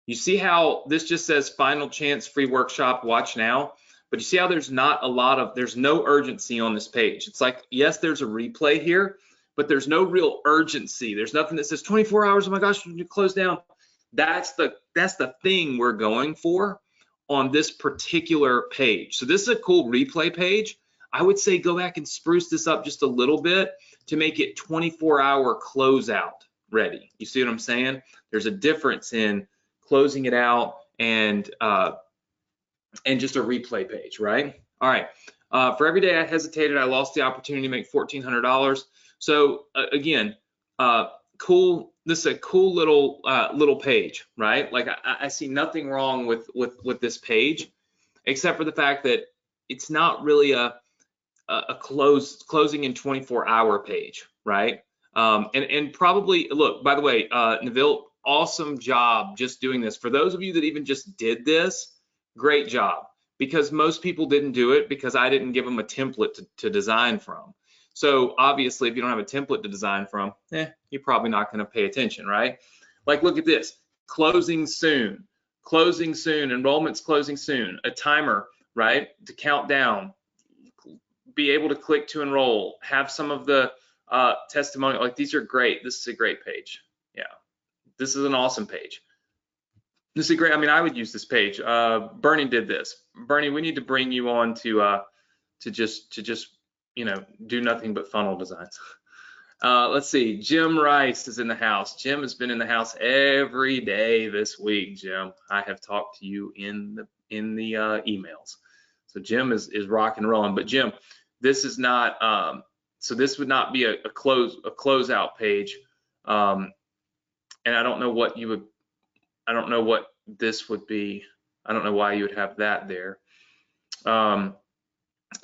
You see how this just says final chance free workshop, watch now, but you see how there's no urgency on this page. It's like, yes, there's a replay here, but there's no real urgency. There's nothing that says 24 hours, oh my gosh, you close down. That's the thing we're going for on this particular page. So this is a cool replay page. I would say go back and spruce this up just a little bit to make it 24-hour closeout ready. You see what I'm saying? There's a difference in closing it out and just a replay page, right? All right. For every day I hesitated, I lost the opportunity to make $1,400. So again, cool. This is a cool little page, right? Like I see nothing wrong with this page, except for the fact that it's not really a closing in 24-hour page, right? And probably, look, by the way, Neville, awesome job just doing this. For those of you that even just did this, great job, because most people didn't do it because I didn't give them a template to design from. So obviously, if you don't have a template to design from, you're probably not going to pay attention, right? Like, look at this, closing soon, enrollment's closing soon, a timer, right, to count down, be able to click to enroll, have some of the testimonial. Like, these are great. This is a great page. Yeah, this is an awesome page. This is great. I mean, I would use this page. Bernie did this. Bernie, we need to bring you on to just you know, do nothing but funnel designs. Let's see, Jim Rice is in the house. Jim has been in the house every day this week, Jim. I have talked to you in the emails. So Jim is rock and rolling. But Jim, this is not, so this would not be a closeout page. And I don't know what this would be. I don't know why you would have that there.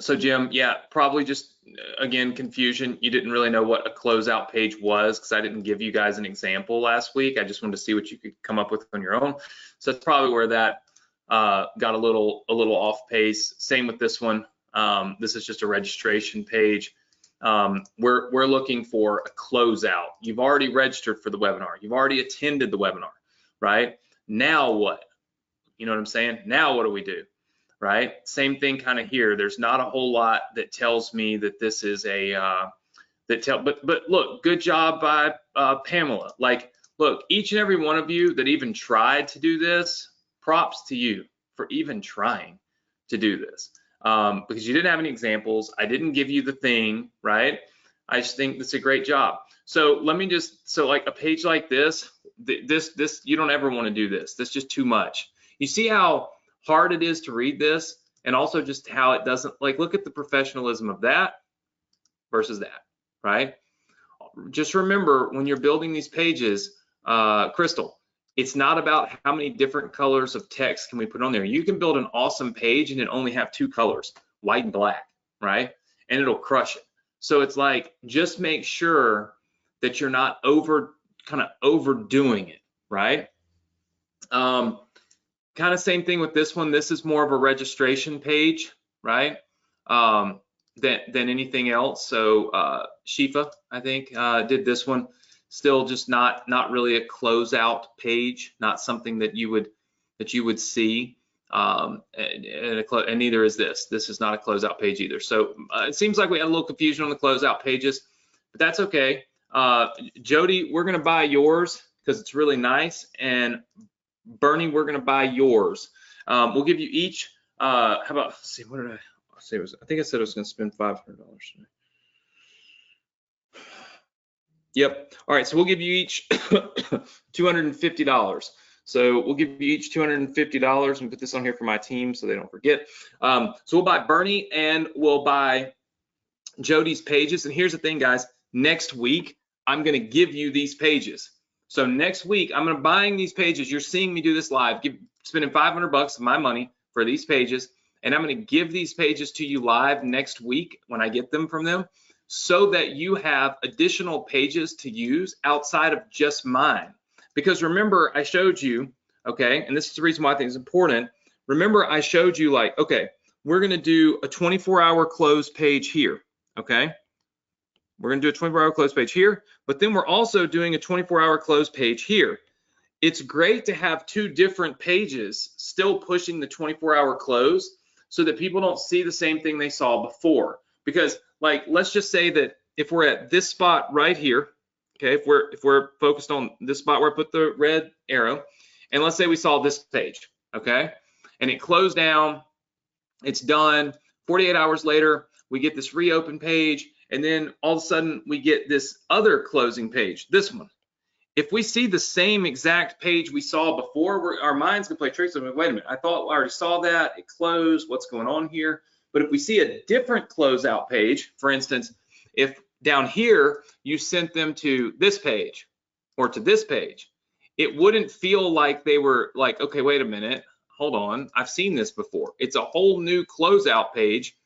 So Jim, yeah, probably just, again, confusion. You didn't really know what a closeout page was because I didn't give you guys an example last week. I just wanted to see what you could come up with on your own. So that's probably where that got a little off pace. Same with this one. This is just a registration page. We're looking for a closeout. You've already registered for the webinar. You've already attended the webinar, right? Now what? You know what I'm saying? Now what do we do? Right? Same thing kind of here. There's not a whole lot that tells me that this is a but look, good job by Pamela. Like, look, each and every one of you that even tried to do this, props to you for even trying to do this, because you didn't have any examples. I didn't give you the thing, right? I just think that's a great job. So let me just, so like a page like this, this you don't ever want to do this. That's just too much. You see how hard it is to read this, and also just how it doesn't, like, look at the professionalism of that versus that, right? Just remember when you're building these pages, Crystal, it's not about how many different colors of text can we put on there. You can build an awesome page and it only have 2 colors, white and black, right? And it'll crush it. So it's like, just make sure that you're not kind of overdoing it, right? Kind of same thing with this one. This is more of a registration page, right? Than anything else. So Shifa, I think, did this one. Still just not really a closeout page, not something that you would see. And neither is this. This is not a closeout page either. So it seems like we had a little confusion on the closeout pages, but that's okay. Jody, we're gonna buy yours because it's really nice, and Bernie, we're gonna buy yours. We'll give you each. How about? Let's see, what did I say? I think I said I was gonna spend $500 today. Yep. All right. So we'll give you each $250. So we'll give you each $250 and put this on here for my team so they don't forget. So we'll buy Bernie and we'll buy Jody's pages. And here's the thing, guys. Next week, I'm going to give you these pages. So next week, I'm going to buying these pages. You're seeing me do this live, spending $500 of my money for these pages. And I'm going to give these pages to you live next week when I get them from them, so that you have additional pages to use outside of just mine. Because remember, I showed you, okay, and this is the reason why I think it's important. Remember, I showed you, like, okay, we're gonna do a 24-hour close page here, okay? We're gonna do a 24-hour close page here, but then we're also doing a 24-hour close page here. It's great to have 2 different pages still pushing the 24-hour close so that people don't see the same thing they saw before. Because, like, let's just say that if we're at this spot right here, okay, if we're focused on this spot where I put the red arrow, and let's say we saw this page, okay, and it closed down, it's done. 48 hours later, we get this reopen page, and then all of a sudden we get this other closing page, this one. If we see the same exact page we saw before, our minds can play tricks. Wait a minute, I thought I already saw that, it closed, what's going on here? But if we see a different closeout page, for instance, if down here you sent them to this page or to this page, it wouldn't feel like they were like, okay, wait a minute, hold on, I've seen this before. It's a whole new closeout page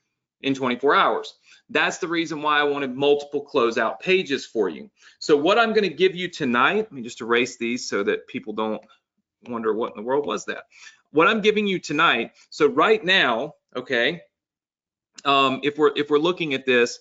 in 24 hours. That's the reason why I wanted multiple closeout pages for you. So what I'm going to give you tonight, let me just erase these so that people don't wonder what in the world was that. What I'm giving you tonight, so right now, okay, if we're looking at this,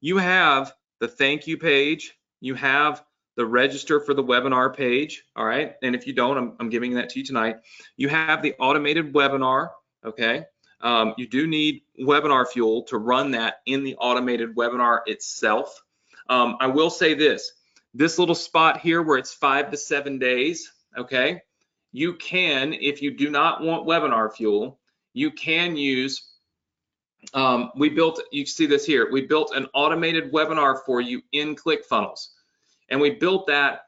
you have the thank you page, you have the register for the webinar page, all right? And if you don't, I'm giving that to you tonight. You have the automated webinar, okay? You do need webinar fuel to run that in the automated webinar itself. I will say this little spot here where it's 5 to 7 days, okay? You can, if you do not want webinar fuel, you can use, you see this here, we built an automated webinar for you in ClickFunnels. And we built that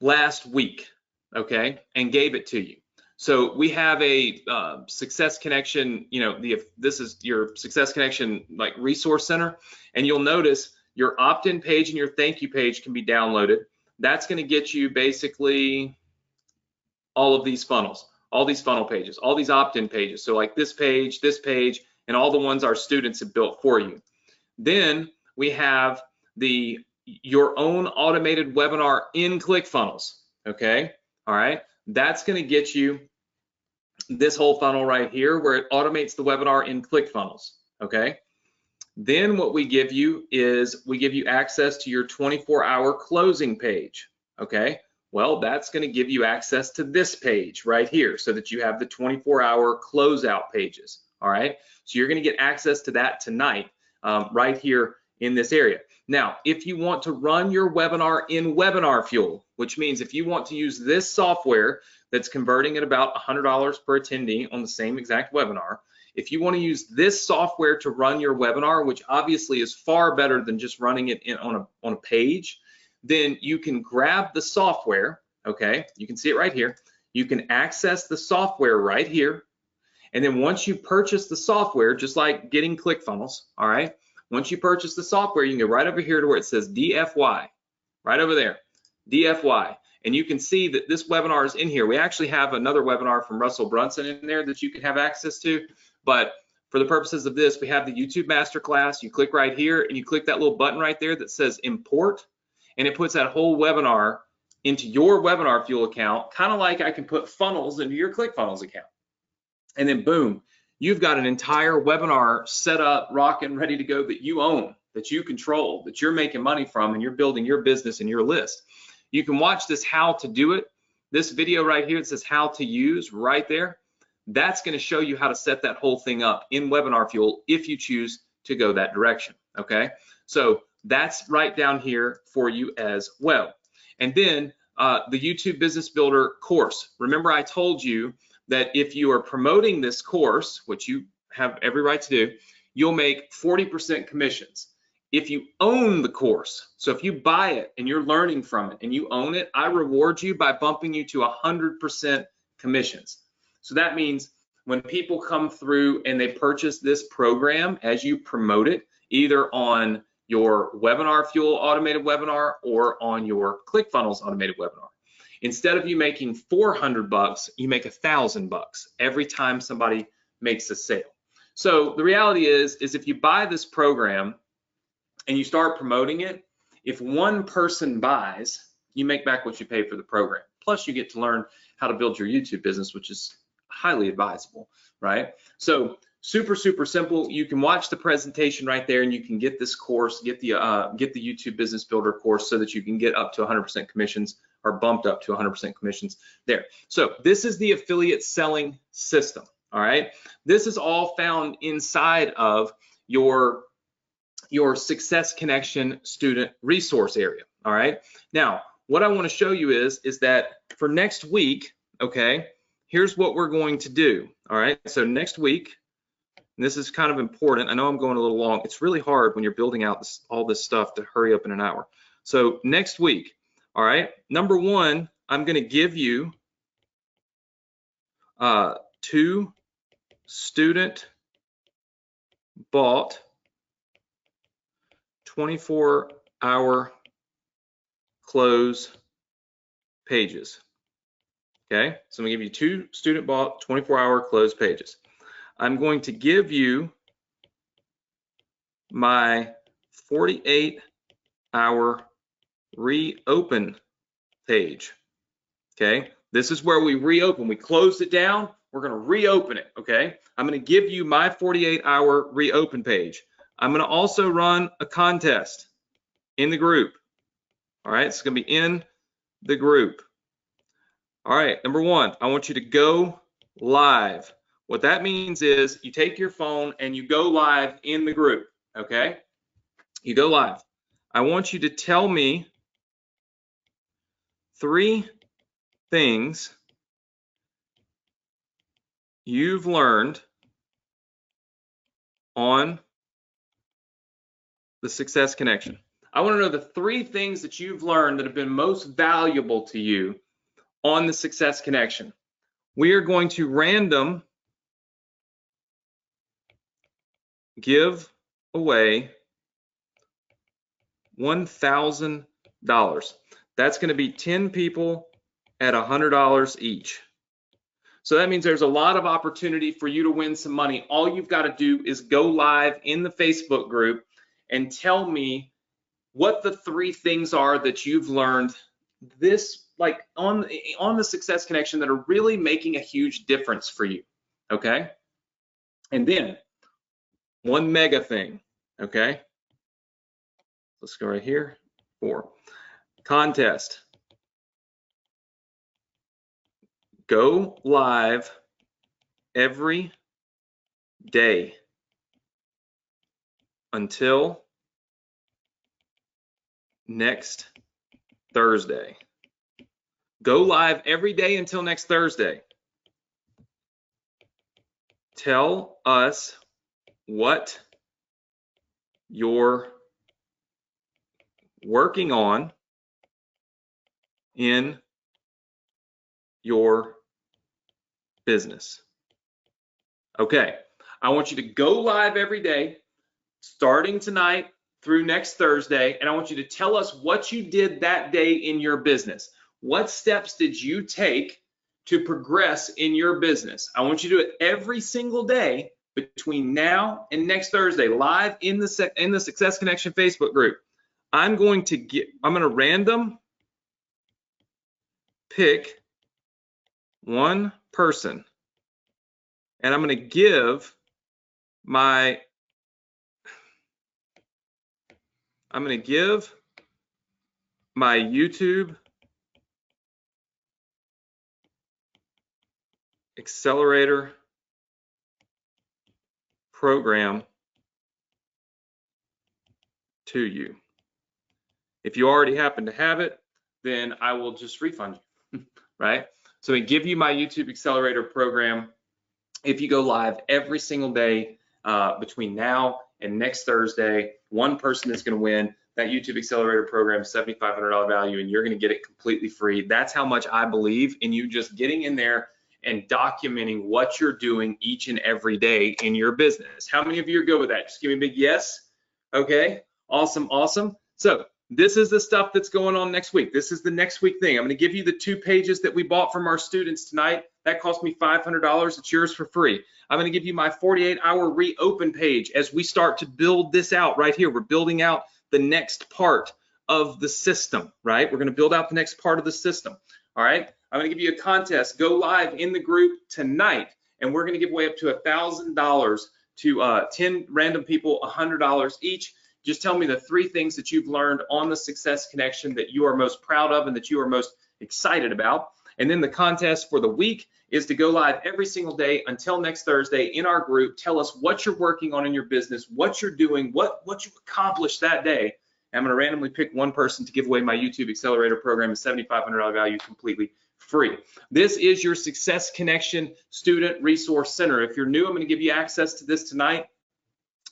last week, okay, and gave it to you. So we have a Success Connection, you know, this is your Success Connection like resource center, and you'll notice your opt-in page and your thank you page can be downloaded. That's going to get you basically all of these funnels, all these funnel pages, all these opt-in pages. So like this page, and all the ones our students have built for you. Then we have your own automated webinar in ClickFunnels, okay? All right, that's going to get you this whole funnel right here where it automates the webinar in ClickFunnels, okay? Then what we give you is we give you access to your 24-hour closing page, okay? Well, that's going to give you access to this page right here so that you have the 24-hour closeout pages. All right, so you're going to get access to that tonight right here in this area. Now, if you want to run your webinar in Webinar Fuel, which means if you want to use this software that's converting at about $100 per attendee on the same exact webinar, if you want to use this software to run your webinar, which obviously is far better than just running it on a page, then you can grab the software, okay? You can see it right here. You can access the software right here. And then once you purchase the software, just like getting ClickFunnels, all right? Once you purchase the software, you can go right over here to where it says DFY, right over there, DFY. And you can see that this webinar is in here. We actually have another webinar from Russell Brunson in there that you can have access to. But for the purposes of this, we have the YouTube Masterclass. You click right here and you click that little button right there that says import, and it puts that whole webinar into your Webinar Fuel account, kind of like I can put funnels into your ClickFunnels account. And then boom, you've got an entire webinar set up, rocking, ready to go that you own, that you control, that you're making money from, and you're building your business and your list. You can watch this how to do it. This video right here, it says how to use right there. That's going to show you how to set that whole thing up in Webinar Fuel if you choose to go that direction, okay? So that's right down here for you as well. And then the YouTube Business Builder course. Remember, I told you that if you are promoting this course, which you have every right to do, you'll make 40% commissions. If you own the course, so if you buy it and you're learning from it and you own it, I reward you by bumping you to 100% commissions. So that means when people come through and they purchase this program as you promote it, either on your Webinar Fuel automated webinar or on your ClickFunnels automated webinar, instead of you making $400, you make $1,000 every time somebody makes a sale. So the reality is if you buy this program and you start promoting it, if one person buys, you make back what you paid for the program. Plus you get to learn how to build your YouTube business, which is highly advisable, right? So super, super simple. You can watch the presentation right there and you can get this course, get the YouTube Business Builder course so that you can get up to 100% commissions or bumped up to 100% commissions there. So this is the affiliate selling system, all right? This is all found inside of your Success Connection student resource area, all right? Now, what I want to show you is that for next week, okay, here's what we're going to do, all right? So next week, and this is kind of important. I know I'm going a little long. It's really hard when you're building out all this stuff to hurry up in an hour. So next week, all right, number one, I'm going to give you 2 student bought 24-hour close pages. Okay, so I'm going to give you 2 student bought 24-hour close pages. I'm going to give you my 48-hour reopen page. Okay, this is where we reopen. We closed it down. We're going to reopen it. Okay, I'm going to give you my 48-hour reopen page. I'm going to also run a contest in the group. All right, it's going to be in the group. All right, number one, I want you to go live. What that means is you take your phone and you go live in the group, okay? You go live. I want you to tell me 3 things you've learned on the Success Connection. I want to know the 3 things that you've learned that have been most valuable to you on the Success Connection. We are going to random give away $1,000. That's going to be 10 people at $100 each. So that means there's a lot of opportunity for you to win some money. All you've got to do is go live in the Facebook group and tell me what the 3 things are that you've learned this, like on the Success Connection, that are really making a huge difference for you, okay? And then one mega thing, okay? Let's go right here, 4. Contest. go live every day until next Thursday. Go live every day until next Thursday. Tell us what you're working on in your business. Okay, I want you to go live every day, starting tonight through next Thursday, and I want you to tell us what you did that day in your business. What steps did you take to progress in your business? I want you to do it every single day between now and next Thursday, live in the Success Connection Facebook group. I'm going to random pick one person, and I'm going to give my YouTube Accelerator program to you. If you already happen to have it, then I will just refund you, right? So I give you my YouTube Accelerator program if you go live every single day between now and next Thursday. One person is going to win that YouTube Accelerator program, $7,500 value, and you're going to get it completely free. That's how much I believe in you just getting in there and documenting what you're doing each and every day in your business. How many of you are good with that? Just give me a big yes. Okay, awesome, awesome. So this is the stuff that's going on next week. This is the next week thing. I'm going to give you the 2 pages that we bought from our students tonight. That cost me $500. It's yours for free. I'm going to give you my 48-hour reopen page as we start to build this out right here. We're building out the next part of the system, right? We're going to build out the next part of the system. All right. I'm going to give you a contest. Go live in the group tonight, and we're going to give away up to $1,000 to 10 random people, $100 each. Just tell me the 3 things that you've learned on the Success Connection that you are most proud of and that you are most excited about. And then the contest for the week is to go live every single day until next Thursday in our group. Tell us what you're working on in your business, what you're doing, what you accomplished that day. And I'm going to randomly pick one person to give away my YouTube Accelerator program, a $7,500 value, completely free. This is your Success Connection Student Resource Center. If you're new, I'm going to give you access to this tonight.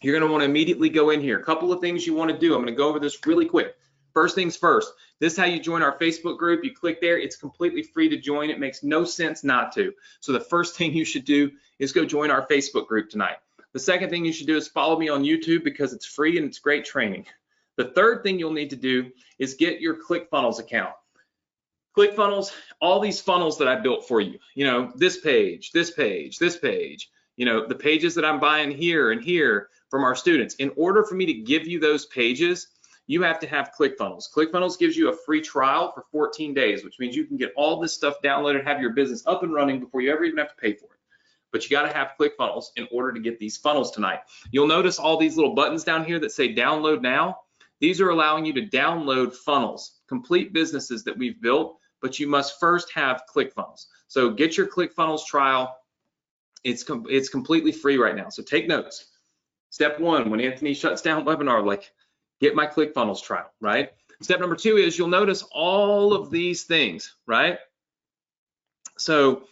You're going to want to immediately go in here. A couple of things you want to do. I'm going to go over this really quick. First things first, this is how you join our Facebook group. You click there. It's completely free to join. It makes no sense not to. So the first thing you should do is go join our Facebook group tonight. The second thing you should do is follow me on YouTube because it's free and it's great training. The third thing you'll need to do is get your ClickFunnels account. ClickFunnels, all these funnels that I built for you, you know, this page, this page, this page, you know, the pages that I'm buying here and here from our students. In order for me to give you those pages, you have to have ClickFunnels. ClickFunnels gives you a free trial for 14 days, which means you can get all this stuff downloaded, have your business up and running before you ever even have to pay for it. But you got to have ClickFunnels in order to get these funnels tonight. You'll notice all these little buttons down here that say download now. These are allowing you to download funnels, complete businesses that we've built, but you must first have ClickFunnels. So get your ClickFunnels trial. It's completely free right now. So take notes. Step 1, when Anthony shuts down webinar, like, get my ClickFunnels trial, right? Step number 2 is you'll notice all of these things, right? So,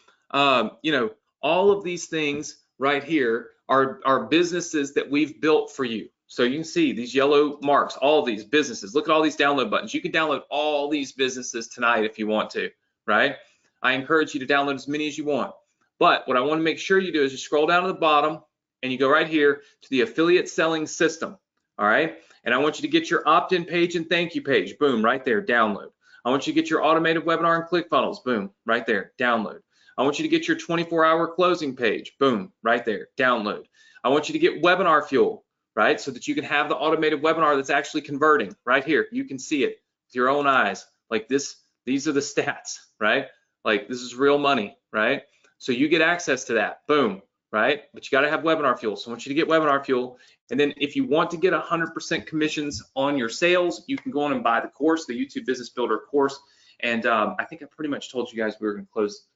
you know, all of these things right here are businesses that we've built for you. So you can see these yellow marks, all of these businesses. Look at all these download buttons. You can download all these businesses tonight if you want to, right? I encourage you to download as many as you want. But what I want to make sure you do is you scroll down to the bottom and you go right here to the affiliate selling system, all right? And I want you to get your opt-in page and thank you page, boom, right there, download. I want you to get your automated webinar and ClickFunnels, boom, right there, download. I want you to get your 24-hour closing page, boom, right there, download. I want you to get Webinar Fuel, right, so that you can have the automated webinar that's actually converting right here. You can see it with your own eyes, like this. These are the stats, right? Like this is real money, right? So you get access to that, boom, right? But you got to have Webinar Fuel. So I want you to get Webinar Fuel. And then if you want to get 100% commissions on your sales, you can go on and buy the course, the YouTube Business Builder course. And I think I pretty much told you guys we were going to close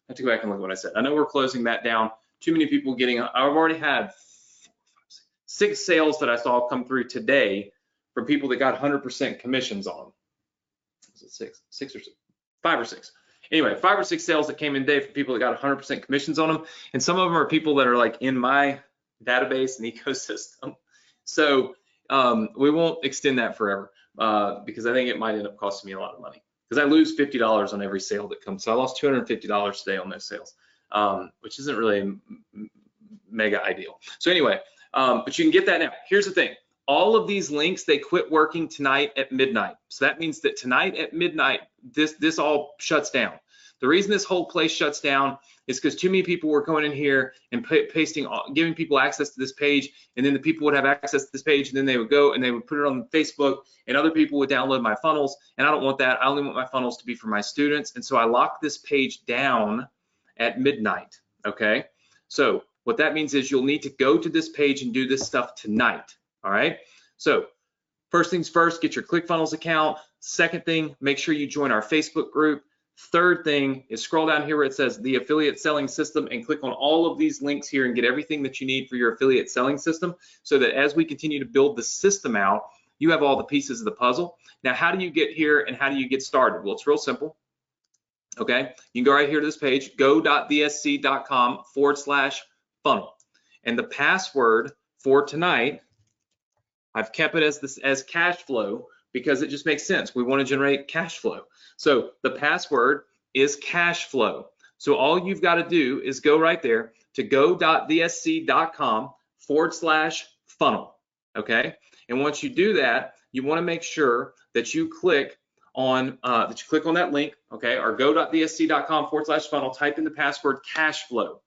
have to go back and look at what I said. I know we're closing that down. Too many people getting, I've already had 6 sales that I saw come through today for people that got 100% commissions on them. Was it 6 or 5 or 6? Anyway, 5 or 6 sales that came in today for people that got 100% commissions on them. And some of them are people that are like in my database and ecosystem. So we won't extend that forever because I think it might end up costing me a lot of money because I lose $50 on every sale that comes. So I lost $250 today on those sales, which isn't really mega ideal. So anyway, but you can get that now. Here's the thing. All of these links, they quit working tonight at midnight. So that means that tonight at midnight, this all shuts down. The reason this whole place shuts down is because too many people were going in here and pasting, giving people access to this page, and then the people would have access to this page, and then they would go and they would put it on Facebook, and other people would download my funnels, and I don't want that. I only want my funnels to be for my students, and so I lock this page down at midnight, okay? So what that means is you'll need to go to this page and do this stuff tonight, all right? So first things first, get your ClickFunnels account. Second thing, make sure you join our Facebook group. Third thing is scroll down here where it says the affiliate selling system and click on all of these links here and get everything that you need for your affiliate selling system so that as we continue to build the system out, you have all the pieces of the puzzle. Now, how do you get here and how do you get started? Well, it's real simple. Okay, you can go right here to this page, go.thsc.com/funnel. And the password for tonight, I've kept it as cash flow because it just makes sense. We want to generate cash flow. So the password is cash flow. So all you've got to do is go right there to go.thsc.com/funnel. Okay. And once you do that, you want to make sure that you click on that link, okay, or go.thsc.com/funnel, type in the password cash flow.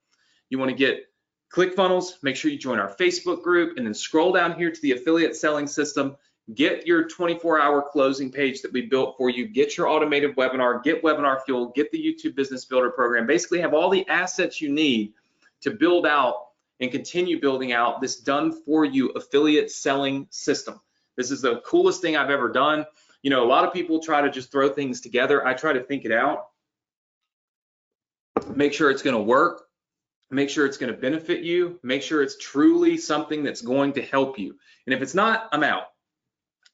You want to get ClickFunnels, make sure you join our Facebook group, and then scroll down here to the affiliate selling system. Get your 24-hour closing page that we built for you. Get your automated webinar, get Webinar Fuel, get the YouTube Business Builder program. Basically have all the assets you need to build out and continue building out this done for you affiliate selling system. This is the coolest thing I've ever done. You know, a lot of people try to just throw things together. I try to think it out, make sure it's going to work, make sure it's going to benefit you, make sure it's truly something that's going to help you. And if it's not, I'm out.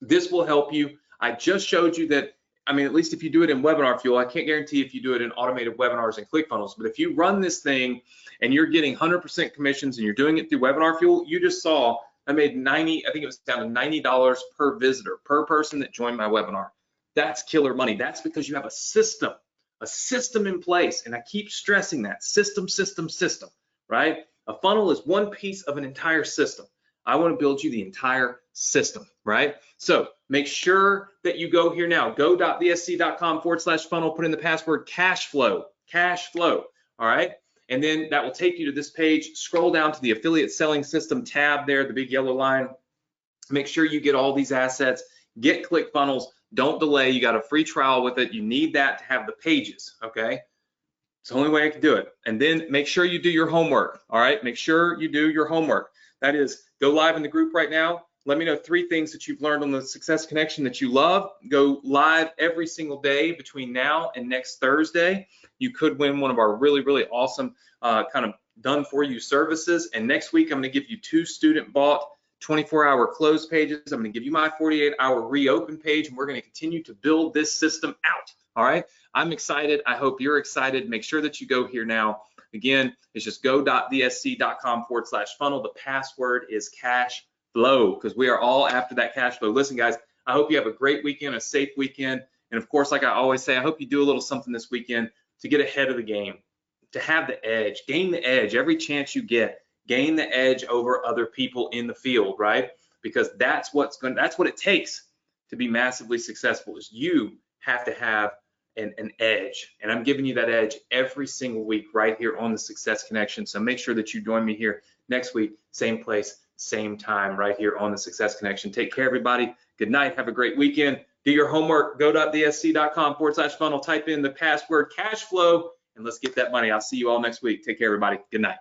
This will help you. I just showed you that, I mean, at least if you do it in Webinar Fuel, I can't guarantee if you do it in automated webinars and ClickFunnels, but if you run this thing and you're getting 100% commissions and you're doing it through Webinar Fuel, you just saw I made I think it was down to $90 per visitor, per person that joined my webinar. That's killer money. That's because you have a system in place. And I keep stressing that system, right? A funnel is one piece of an entire system. I want to build you the entire system, right? So make sure that you go here now, go.thsc.com/funnel, put in the password cash flow, all right? And then that will take you to this page. Scroll down to the affiliate selling system tab there, the big yellow line. Make sure you get all these assets, get ClickFunnels, don't delay. You got a free trial with it. You need that to have the pages, okay? It's the only way I can do it. And then make sure you do your homework, all right? Make sure you do your homework. That is, go live in the group right now. Let me know 3 things that you've learned on the Success Connection that you love. Go live every single day between now and next Thursday. You could win one of our really, really awesome kind of done for you services. And next week, I'm going to give you 2 student bought 24-hour close pages. I'm going to give you my 48-hour reopen page, and we're going to continue to build this system out. All right. I'm excited. I hope you're excited. Make sure that you go here now. Again, it's just go.thsc.com/funnel. The password is cash flow because we are all after that cash flow. Listen, guys, I hope you have a great weekend, a safe weekend. And of course, like I always say, I hope you do a little something this weekend to get ahead of the game, to have the edge, gain the edge every chance you get, gain the edge over other people in the field, right? Because that's what it takes to be massively successful is you have to have an edge. And I'm giving you that edge every single week right here on the Success Connection. So make sure that you join me here next week, same place, same time, right here on the Success Connection. Take care, everybody. Good night. Have a great weekend. Do your homework. Go.thsc.com/funnel. Type in the password cash flow, and let's get that money. I'll see you all next week. Take care, everybody. Good night.